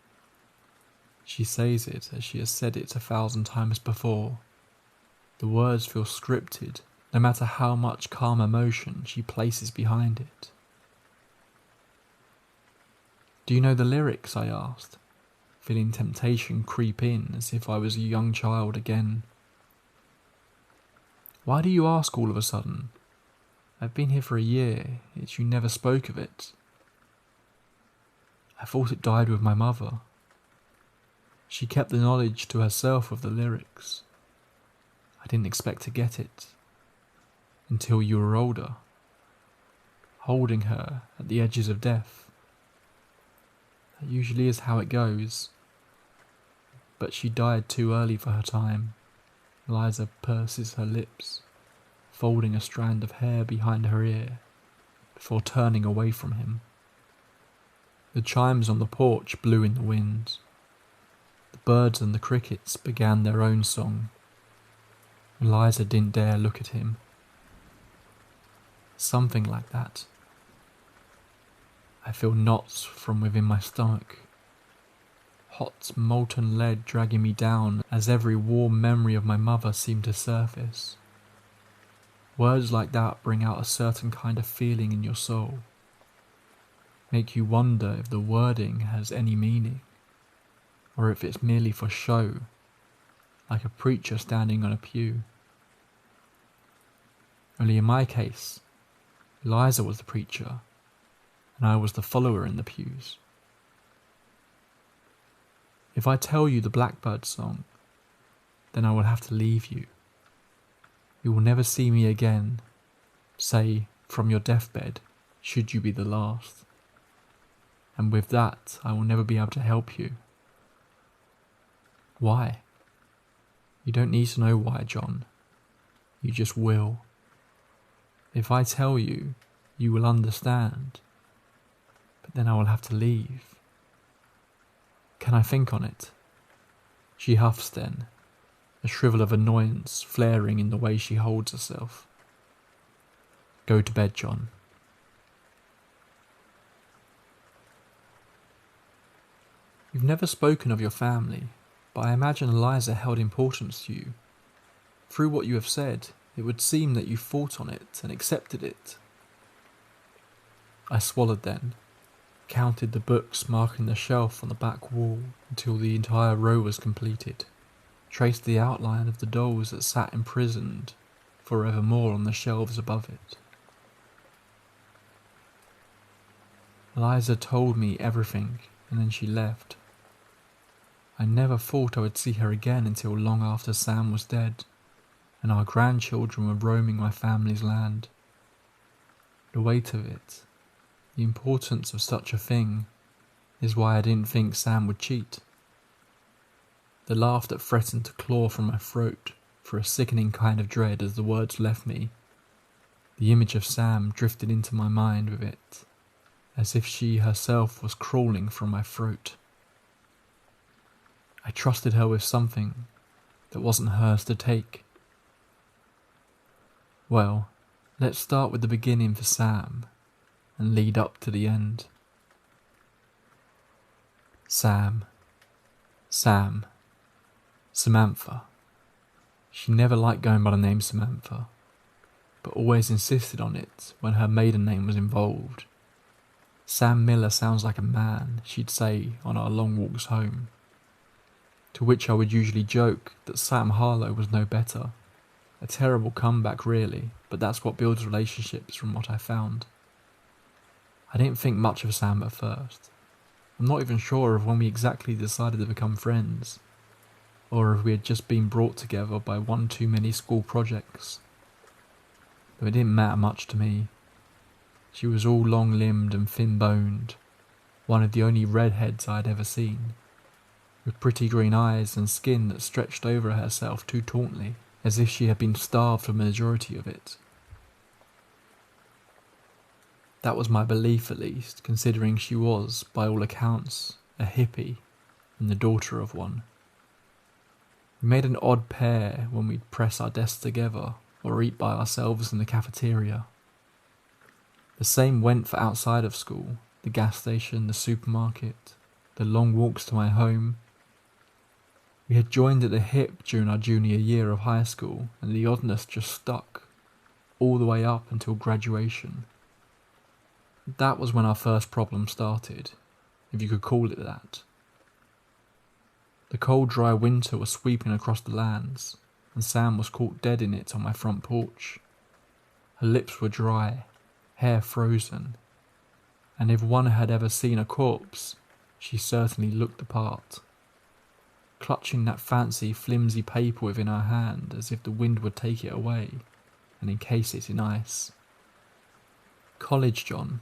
She says it as she has said it 1,000 times before. The words feel scripted, no matter how much calm emotion she places behind it. "Do you know the lyrics?" I asked, feeling temptation creep in as if I was a young child again. "Why do you ask all of a sudden? I've been here for a year, yet you never spoke of it." "I thought it died with my mother." She kept the knowledge to herself of the lyrics. "I didn't expect to get it until you were older, holding her at the edges of death. That usually is how it goes. But she died too early for her time." Eliza purses her lips, folding a strand of hair behind her ear, before turning away from him. The chimes on the porch blew in the wind. The birds and the crickets began their own song. Eliza didn't dare look at him. Something like that. I feel knots from within my stomach. Hot molten lead dragging me down as every warm memory of my mother seemed to surface. Words like that bring out a certain kind of feeling in your soul. Make you wonder if the wording has any meaning, or if it's merely for show, like a preacher standing on a pew. Only in my case, Eliza was the preacher, and I was the follower in the pews. If I tell you the Blackbird song, then I will have to leave you. You will never see me again, say, from your deathbed, should you be the last. And with that, I will never be able to help you. Why? You don't need to know why, John. You just will. If I tell you, you will understand. But then I will have to leave. Can I think on it? She huffs then, a shrivel of annoyance flaring in the way she holds herself. Go to bed, John. You've never spoken of your family, but I imagine Eliza held importance to you. Through what you have said, it would seem that you fought on it and accepted it. I swallowed then, counted the books marking the shelf on the back wall until the entire row was completed, traced the outline of the dolls that sat imprisoned forevermore on the shelves above it. Eliza told me everything, and then she left. I never thought I would see her again until long after Sam was dead, and our grandchildren were roaming my family's land. The weight of it, the importance of such a thing, is why I didn't think Sam would cheat. The laugh that threatened to claw from my throat for a sickening kind of dread as the words left me. The image of Sam drifted into my mind with it, as if she herself was crawling from my throat. I trusted her with something that wasn't hers to take. Well, let's start with the beginning for Sam and lead up to the end. Sam, Samantha. She never liked going by the name Samantha, but always insisted on it when her maiden name was involved. Sam Miller sounds like a man, she'd say on our long walks home. To which I would usually joke that Sam Harlow was no better. A terrible comeback really, but that's what builds relationships from what I found. I didn't think much of Sam at first. I'm not even sure of when we exactly decided to become friends, or if we had just been brought together by one too many school projects. But it didn't matter much to me. She was all long-limbed and thin-boned, one of the only redheads I had ever seen, with pretty green eyes and skin that stretched over herself too tautly, as if she had been starved for the majority of it. That was my belief at least, considering she was, by all accounts, a hippie and the daughter of one. We made an odd pair when we'd press our desks together or eat by ourselves in the cafeteria. The same went for outside of school, the gas station, the supermarket, the long walks to my home. We had joined at the hip during our junior year of high school, and the oddness just stuck, all the way up until graduation. That was when our first problem started, if you could call it that. The cold, dry winter was sweeping across the lands, and Sam was caught dead in it on my front porch. Her lips were dry, hair frozen, and if one had ever seen a corpse, she certainly looked the part. Clutching that fancy, flimsy paper within her hand as if the wind would take it away and encase it in ice. College, John.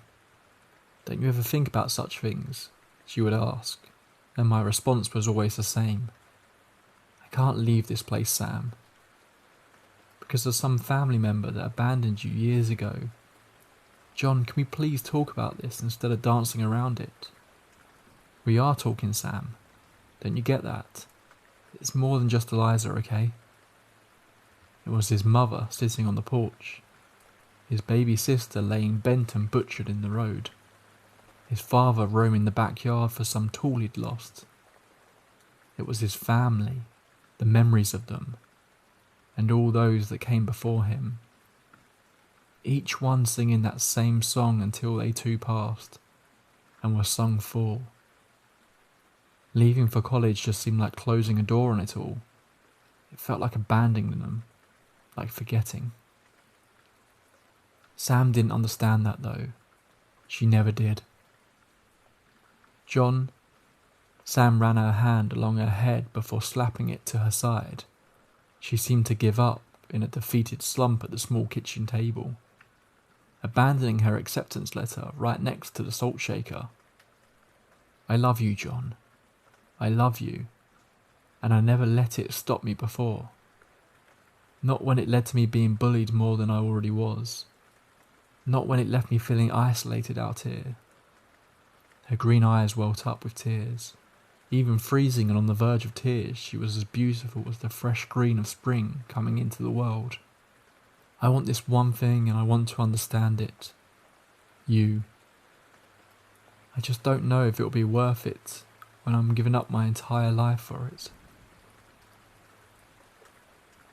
Don't you ever think about such things? She would ask, and my response was always the same. I can't leave this place, Sam. Because of some family member that abandoned you years ago. John, can we please talk about this instead of dancing around it? We are talking, Sam. Don't you get that? It's more than just Eliza, okay? It was his mother sitting on the porch, his baby sister laying bent and butchered in the road, his father roaming the backyard for some tool he'd lost. It was his family, the memories of them, and all those that came before him. Each one singing that same song until they too passed, and were sung for. Leaving for college just seemed like closing a door on it all. It felt like abandoning them, like forgetting. Sam didn't understand that though. She never did. John, Sam ran her hand along her head before slapping it to her side. She seemed to give up in a defeated slump at the small kitchen table, abandoning her acceptance letter right next to the salt shaker. I love you, John. I love you, and I never let it stop me before. Not when it led to me being bullied more than I already was. Not when it left me feeling isolated out here. Her green eyes welled up with tears. Even freezing and on the verge of tears, she was as beautiful as the fresh green of spring coming into the world. I want this one thing and I want to understand it. You. I just don't know if it'll be worth it when I'm giving up my entire life for it.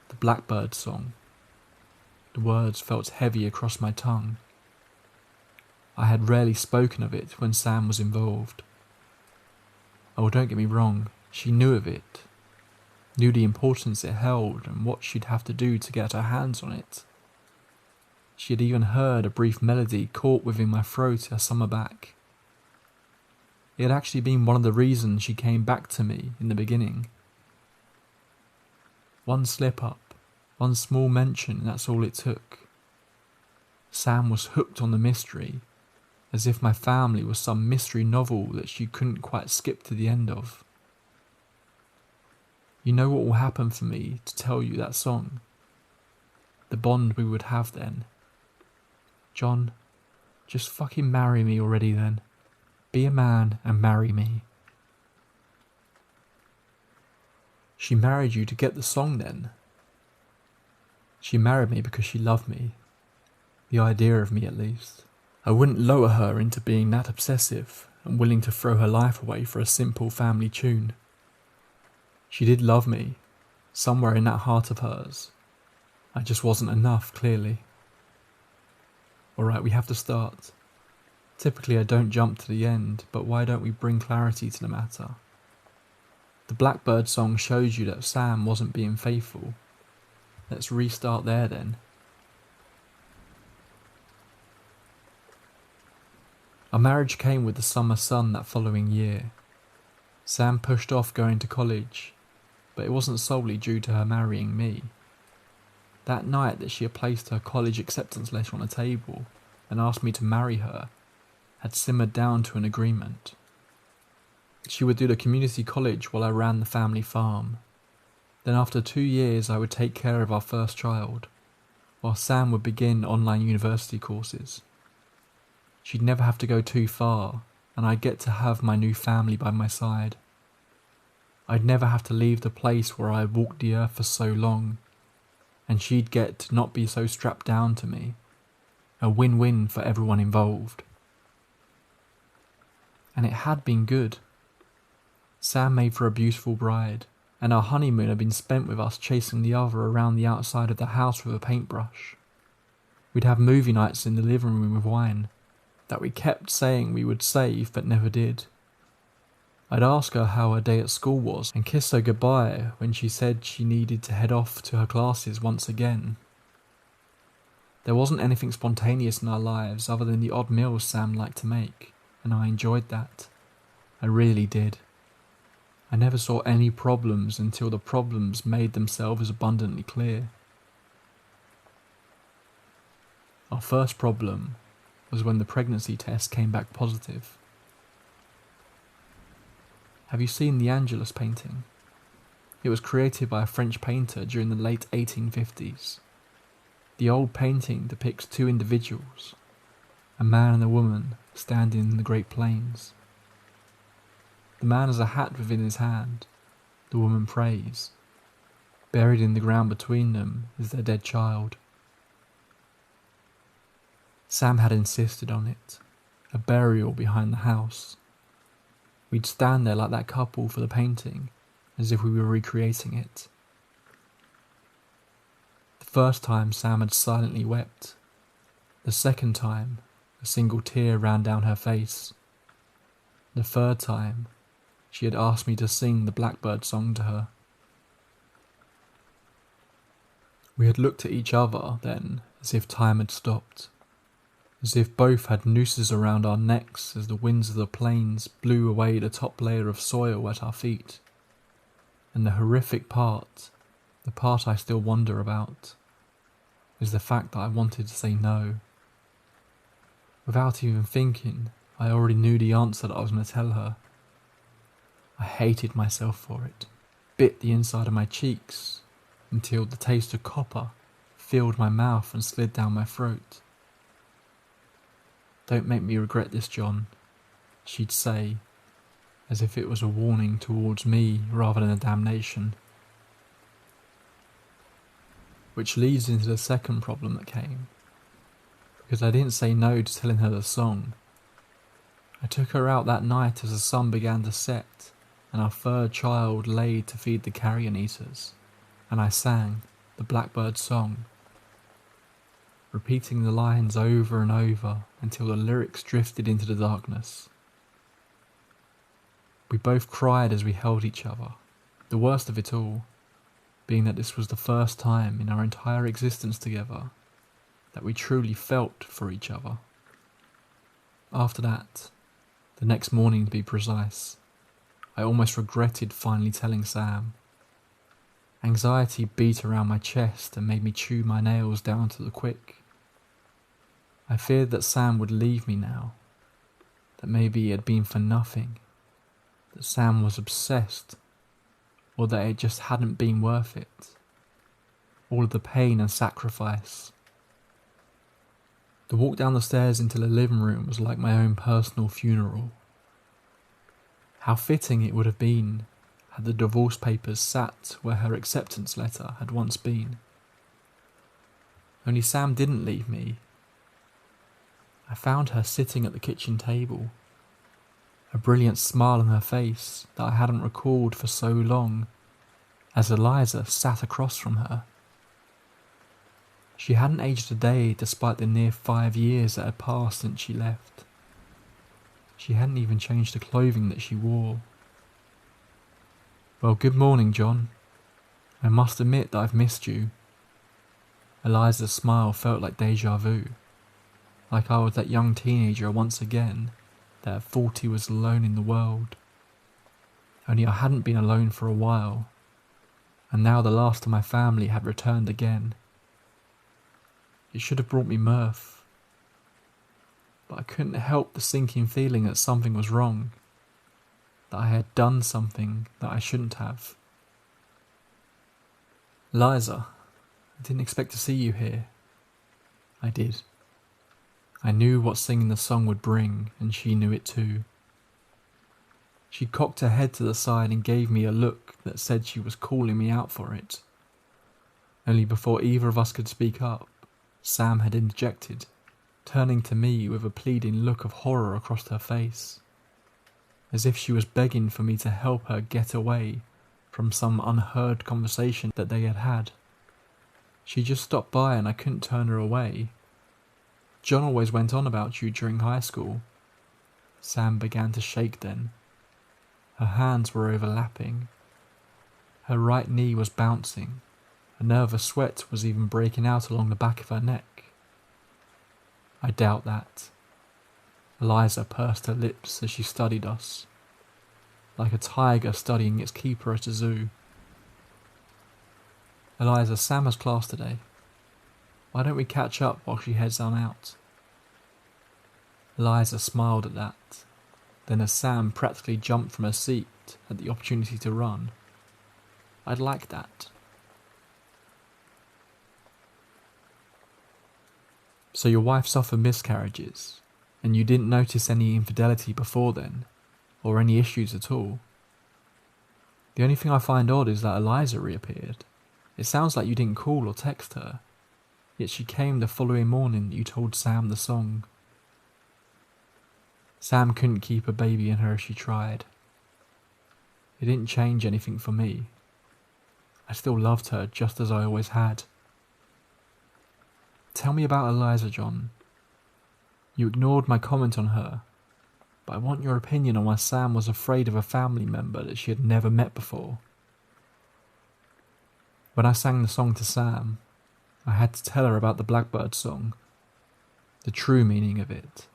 The Blackbird song. The words felt heavy across my tongue. I had rarely spoken of it when Sam was involved. Oh, don't get me wrong, she knew of it, knew the importance it held and what she'd have to do to get her hands on it. She had even heard a brief melody caught within my throat a summer back. It had actually been one of the reasons she came back to me in the beginning. One slip-up, one small mention, and that's all it took. Sam was hooked on the mystery, as if my family was some mystery novel that she couldn't quite skip to the end of. You know what will happen for me to tell you that song? The bond we would have then. John, just fucking marry me already then. Be a man and marry me. She married you to get the song then? She married me because she loved me. The idea of me at least. I wouldn't lower her into being that obsessive and willing to throw her life away for a simple family tune. She did love me, somewhere in that heart of hers. I just wasn't enough, clearly. Alright, we have to start. Typically I don't jump to the end, but why don't we bring clarity to the matter? The Blackbird song shows you that Sam wasn't being faithful. Let's restart there then. Our marriage came with the summer sun that following year. Sam pushed off going to college, but it wasn't solely due to her marrying me. That night that she had placed her college acceptance letter on the table and asked me to marry her had simmered down to an agreement. She would do the community college while I ran the family farm. Then after 2 years I would take care of our first child, while Sam would begin online university courses. She'd never have to go too far, and I'd get to have my new family by my side. I'd never have to leave the place where I had walked the earth for so long, and she'd get to not be so strapped down to me. A win-win for everyone involved. And it had been good. Sam made for a beautiful bride, and our honeymoon had been spent with us chasing the other around the outside of the house with a paintbrush. We'd have movie nights in the living room with wine, that we kept saying we would save but never did. I'd ask her how her day at school was and kiss her goodbye when she said she needed to head off to her classes once again. There wasn't anything spontaneous in our lives other than the odd meals Sam liked to make, and I enjoyed that. I really did. I never saw any problems until the problems made themselves abundantly clear. Our first problem was when the pregnancy test came back positive. Have you seen the Angelus painting? It was created by a French painter during the late 1850s. The old painting depicts two individuals, a man and a woman, standing in the Great Plains. The man has a hat within his hand. The woman prays. Buried in the ground between them is their dead child. Sam had insisted on it, a burial behind the house. We'd stand there like that couple for the painting, as if we were recreating it. The first time Sam had silently wept. The second time, a single tear ran down her face. The third time, she had asked me to sing the Blackbird song to her. We had looked at each other then, as if time had stopped. As if both had nooses around our necks as the winds of the plains blew away the top layer of soil at our feet. And the horrific part, the part I still wonder about, is the fact that I wanted to say no. Without even thinking, I already knew the answer that I was going to tell her. I hated myself for it, bit the inside of my cheeks, until the taste of copper filled my mouth and slid down my throat. Don't make me regret this, John. she'd say, as if it was a warning towards me rather than a damnation. Which leads into the second problem that came, because I didn't say no to telling her the song. I took her out that night as the sun began to set and our third child laid to feed the carrion eaters, and I sang the blackbird song, repeating the lines over and over until the lyrics drifted into the darkness. We both cried as we held each other, the worst of it all being that this was the first time in our entire existence together that we truly felt for each other. After that, the next morning to be precise, I almost regretted finally telling Sam. Anxiety beat around my chest and made me chew my nails down to the quick. I feared that Sam would leave me now, that maybe it had been for nothing, that Sam was obsessed, or that it just hadn't been worth it. All of the pain and sacrifice. The walk down the stairs into the living room was like my own personal funeral. How fitting it would have been had the divorce papers sat where her acceptance letter had once been. Only Sam didn't leave me. I found her sitting at the kitchen table, a brilliant smile on her face that I hadn't recalled for so long, as Eliza sat across from her. She hadn't aged a day despite the near 5 years that had passed since she left. She hadn't even changed the clothing that she wore. "Well, good morning, John. I must admit that I've missed you." Eliza's smile felt like deja vu, like I was that young teenager once again that at 40 was alone in the world. Only I hadn't been alone for a while, and now the last of my family had returned again. It should have brought me mirth, but I couldn't help the sinking feeling that something was wrong, that I had done something that I shouldn't have. "Liza, I didn't expect to see you here." I did. I knew what singing the song would bring, and she knew it too. She cocked her head to the side and gave me a look that said she was calling me out for it. Only before either of us could speak up, Sam had interjected, turning to me with a pleading look of horror across her face, as if she was begging for me to help her get away from some unheard conversation that they had had. She just stopped by and I couldn't turn her away. "John always went on about you during high school." Sam began to shake then. Her hands were overlapping. Her right knee was bouncing. A nervous sweat was even breaking out along the back of her neck. "I doubt that." Eliza pursed her lips as she studied us, like a tiger studying its keeper at a zoo. "Eliza, Sam has class today. Why don't we catch up while she heads on out?" Eliza smiled at that. Then as Sam practically jumped from her seat at the opportunity to run, "I'd like that." "So your wife suffered miscarriages, and you didn't notice any infidelity before then, or any issues at all? The only thing I find odd is that Eliza reappeared. It sounds like you didn't call or text her, yet she came the following morning that you told Sam the song." Sam couldn't keep a baby in her if she tried. It didn't change anything for me. I still loved her just as I always had. "Tell me about Eliza, John. You ignored my comment on her, but I want your opinion on why Sam was afraid of a family member that she had never met before." When I sang the song to Sam, I had to tell her about the Blackbird song, the true meaning of it.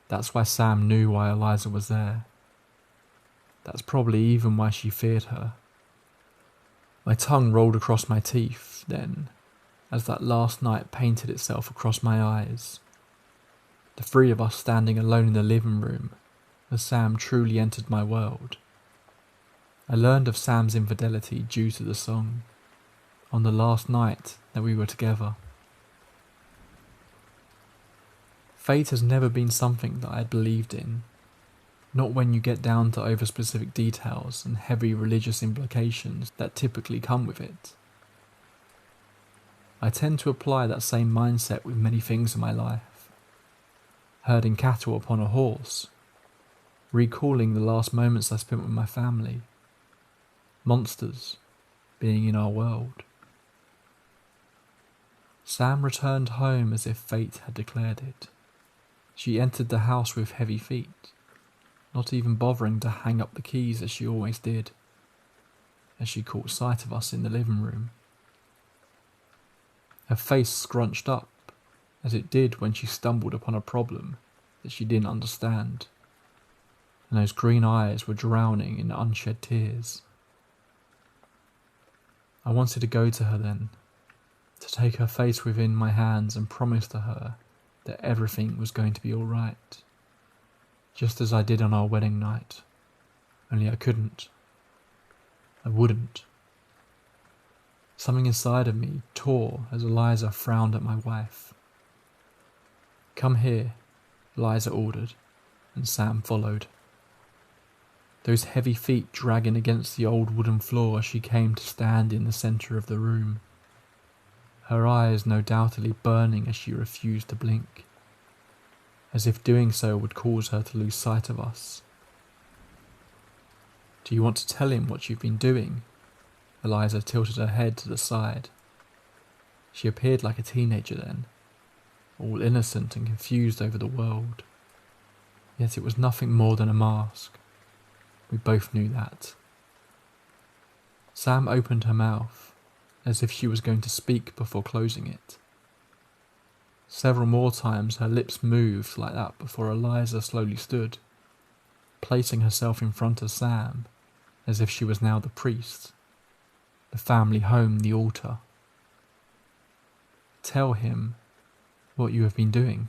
That's why Sam knew why Eliza was there. That's probably even why she feared her. My tongue rolled across my teeth then, as that last night painted itself across my eyes. The three of us standing alone in the living room as Sam truly entered my world. I learned of Sam's infidelity due to the song, on the last night that we were together. Fate has never been something that I had believed in, not when you get down to over-specific details and heavy religious implications that typically come with it. I tend to apply that same mindset with many things in my life. Herding cattle upon a horse, recalling the last moments I spent with my family, monsters being in our world. Sam returned home as if fate had declared it. She entered the house with heavy feet, not even bothering to hang up the keys as she always did, as she caught sight of us in the living room. Her face scrunched up, as it did when she stumbled upon a problem that she didn't understand, and those green eyes were drowning in unshed tears. I wanted to go to her then, to take her face within my hands and promise to her that everything was going to be all right, just as I did on our wedding night, only I couldn't. I wouldn't. Something inside of me tore as Eliza frowned at my wife. "Come here," Eliza ordered, and Sam followed. Those heavy feet dragging against the old wooden floor as she came to stand in the centre of the room. Her eyes no doubtedly burning as she refused to blink, as if doing so would cause her to lose sight of us. "Do you want to tell him what you've been doing?" Eliza tilted her head to the side. She appeared like a teenager then, all innocent and confused over the world. Yet it was nothing more than a mask. We both knew that. Sam opened her mouth, as if she was going to speak before closing it. Several more times her lips moved like that before Eliza slowly stood, placing herself in front of Sam, as if she was now the priest, the family home the altar. "Tell him what you have been doing."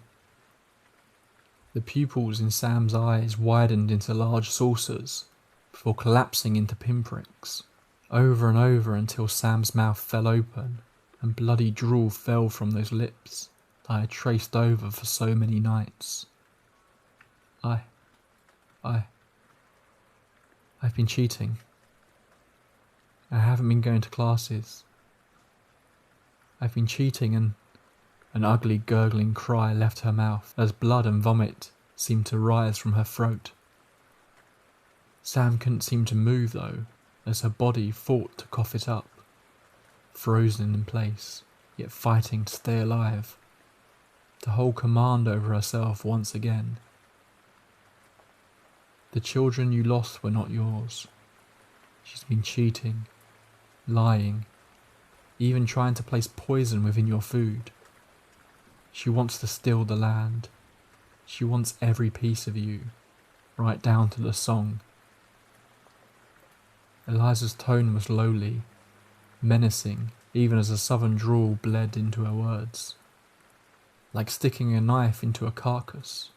The pupils in Sam's eyes widened into large saucers before collapsing into pinpricks, over and over until Sam's mouth fell open and bloody drool fell from those lips that I had traced over for so many nights. I've been cheating. I haven't been going to classes. I've been cheating, and an ugly gurgling cry left her mouth as blood and vomit seemed to rise from her throat. Sam couldn't seem to move though, as her body fought to cough it up, frozen in place, yet fighting to stay alive, to hold command over herself once again. "The children you lost were not yours. She's been cheating, lying, even trying to place poison within your food. She wants to steal the land. She wants every piece of you, right down to the song." Eliza's tone was lowly, menacing, even as a southern drawl bled into her words, like sticking a knife into a carcass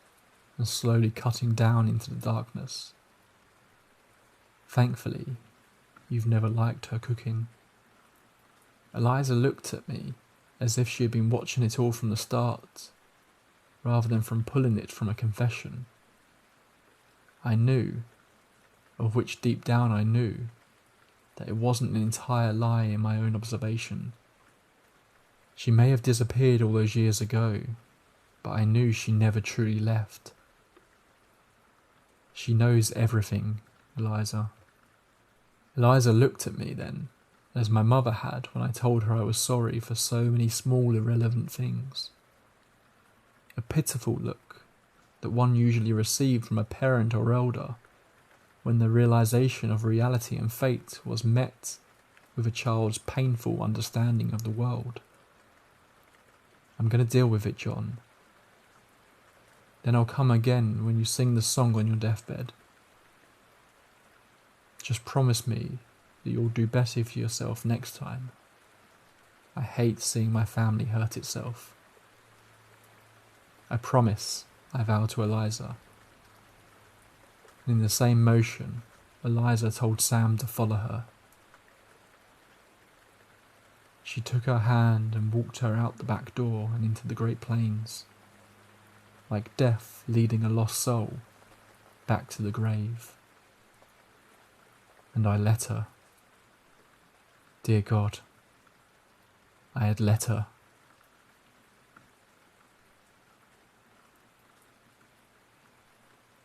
and slowly cutting down into the darkness. "Thankfully, you've never liked her cooking." Eliza looked at me as if she had been watching it all from the start, rather than from pulling it from a confession. I knew, of which deep down I knew, that it wasn't an entire lie in my own observation. She may have disappeared all those years ago, but I knew she never truly left. "She knows everything, Eliza." Eliza looked at me then, as my mother had when I told her I was sorry for so many small irrelevant things. A pitiful look that one usually received from a parent or elder when the realization of reality and fate was met with a child's painful understanding of the world. "I'm going to deal with it, John. Then I'll come again when you sing the song on your deathbed. Just promise me that you'll do better for yourself next time. I hate seeing my family hurt itself." "I promise," I vowed to Eliza. And in the same motion, Eliza told Sam to follow her. She took her hand and walked her out the back door and into the Great Plains. like death leading a lost soul back to the grave. And I let her. Dear God, I had let her.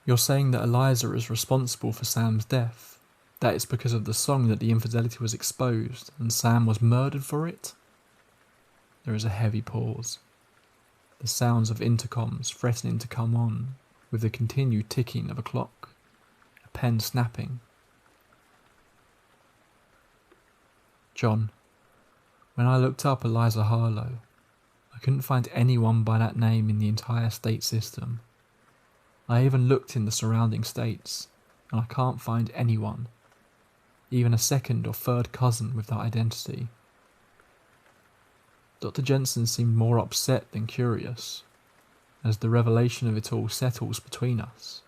You're saying that Eliza is responsible for Sam's death? That it's because of the song that the infidelity was exposed and Sam was murdered for it? There is a heavy pause. The sounds of intercoms threatening to come on, with the continued ticking of a clock, a pen snapping. John, when I looked up Eliza Harlow, I couldn't find anyone by that name in the entire state system. I even looked in the surrounding states, and I can't find anyone, even a second or third cousin with that identity. Dr. Jensen seemed more upset than curious, as the revelation of it all settles between us.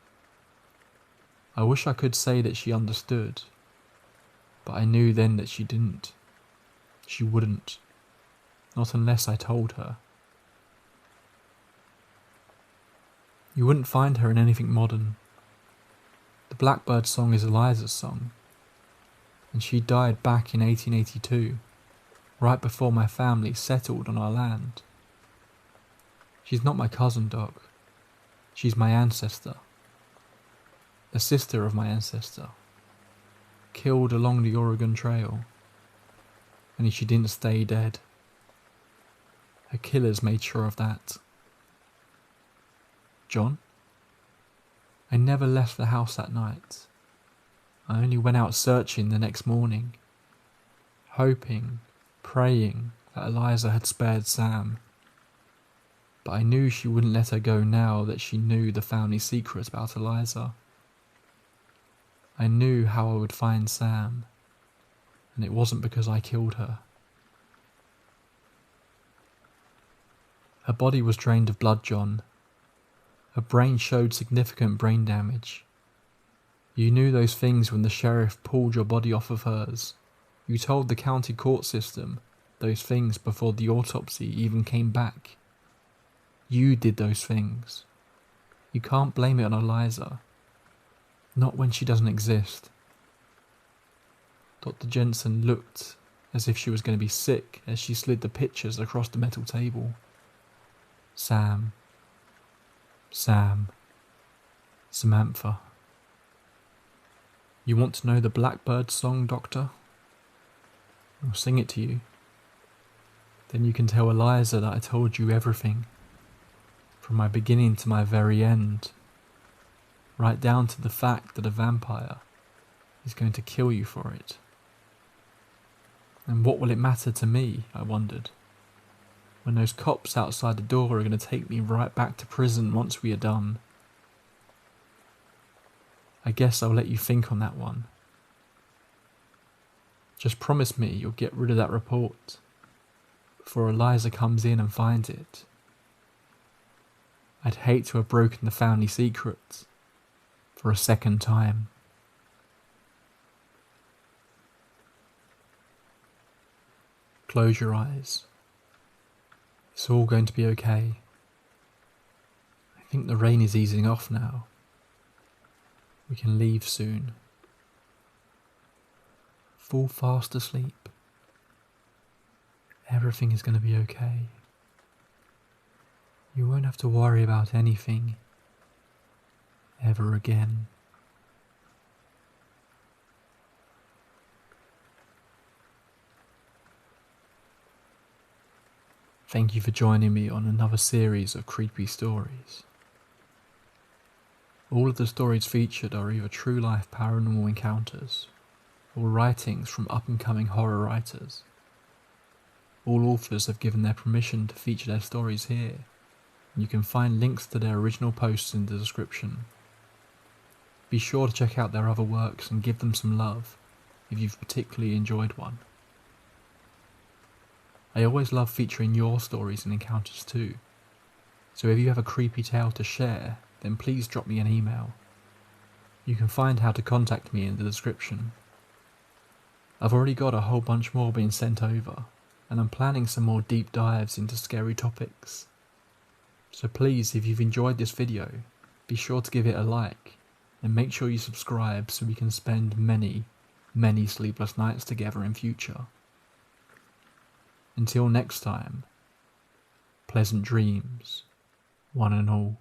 I wish I could say that she understood, but I knew then that she didn't. She wouldn't, not unless I told her. You wouldn't find her in anything modern. The Blackbird song is Eliza's song, and she died back in 1882, right before my family settled on our land. She's not my cousin, Doc. She's my ancestor. The sister of my ancestor. Killed along the Oregon Trail. And she didn't stay dead. Her killers made sure of that. John? I never left the house that night. I only went out searching the next morning, hoping, praying that Eliza had spared Sam. But I knew she wouldn't let her go now that she knew the family secret about Eliza. I knew how I would find Sam, and it wasn't because I killed her. Her body was drained of blood, John. Her brain showed significant brain damage. You knew those things when the sheriff pulled your body off of hers. You told the county court system those things before the autopsy even came back. You did those things. You can't blame it on Eliza. Not when she doesn't exist. Dr. Jensen looked as if she was going to be sick as she slid the pictures across the metal table. Sam. Samantha. You want to know the Blackbird song, Doctor? I'll sing it to you. Then you can tell Eliza that I told you everything. From my beginning to my very end. Right down to the fact that a vampire is going to kill you for it. And what will it matter to me, I wondered, when those cops outside the door are going to take me right back to prison once we are done? I guess I'll let you think on that one. Just promise me you'll get rid of that report before Eliza comes in and finds it. I'd hate to have broken the family secret for a second time. Close your eyes. It's all going to be okay. I think the rain is easing off now. We can leave soon. Fall fast asleep. Everything is going to be okay. You won't have to worry about anything ever again. Thank you for joining me on another series of creepy stories. All of the stories featured are either true-life paranormal encounters or writings from up-and-coming horror writers. All authors have given their permission to feature their stories here, and you can find links to their original posts in the description. Be sure to check out their other works and give them some love if you've particularly enjoyed one. I always love featuring your stories and encounters too, so if you have a creepy tale to share, then please drop me an email. You can find how to contact me in the description. I've already got a whole bunch more being sent over, and I'm planning some more deep dives into scary topics. So please, if you've enjoyed this video, be sure to give it a like and make sure you subscribe so we can spend many, many sleepless nights together in future. Until next time, pleasant dreams, one and all.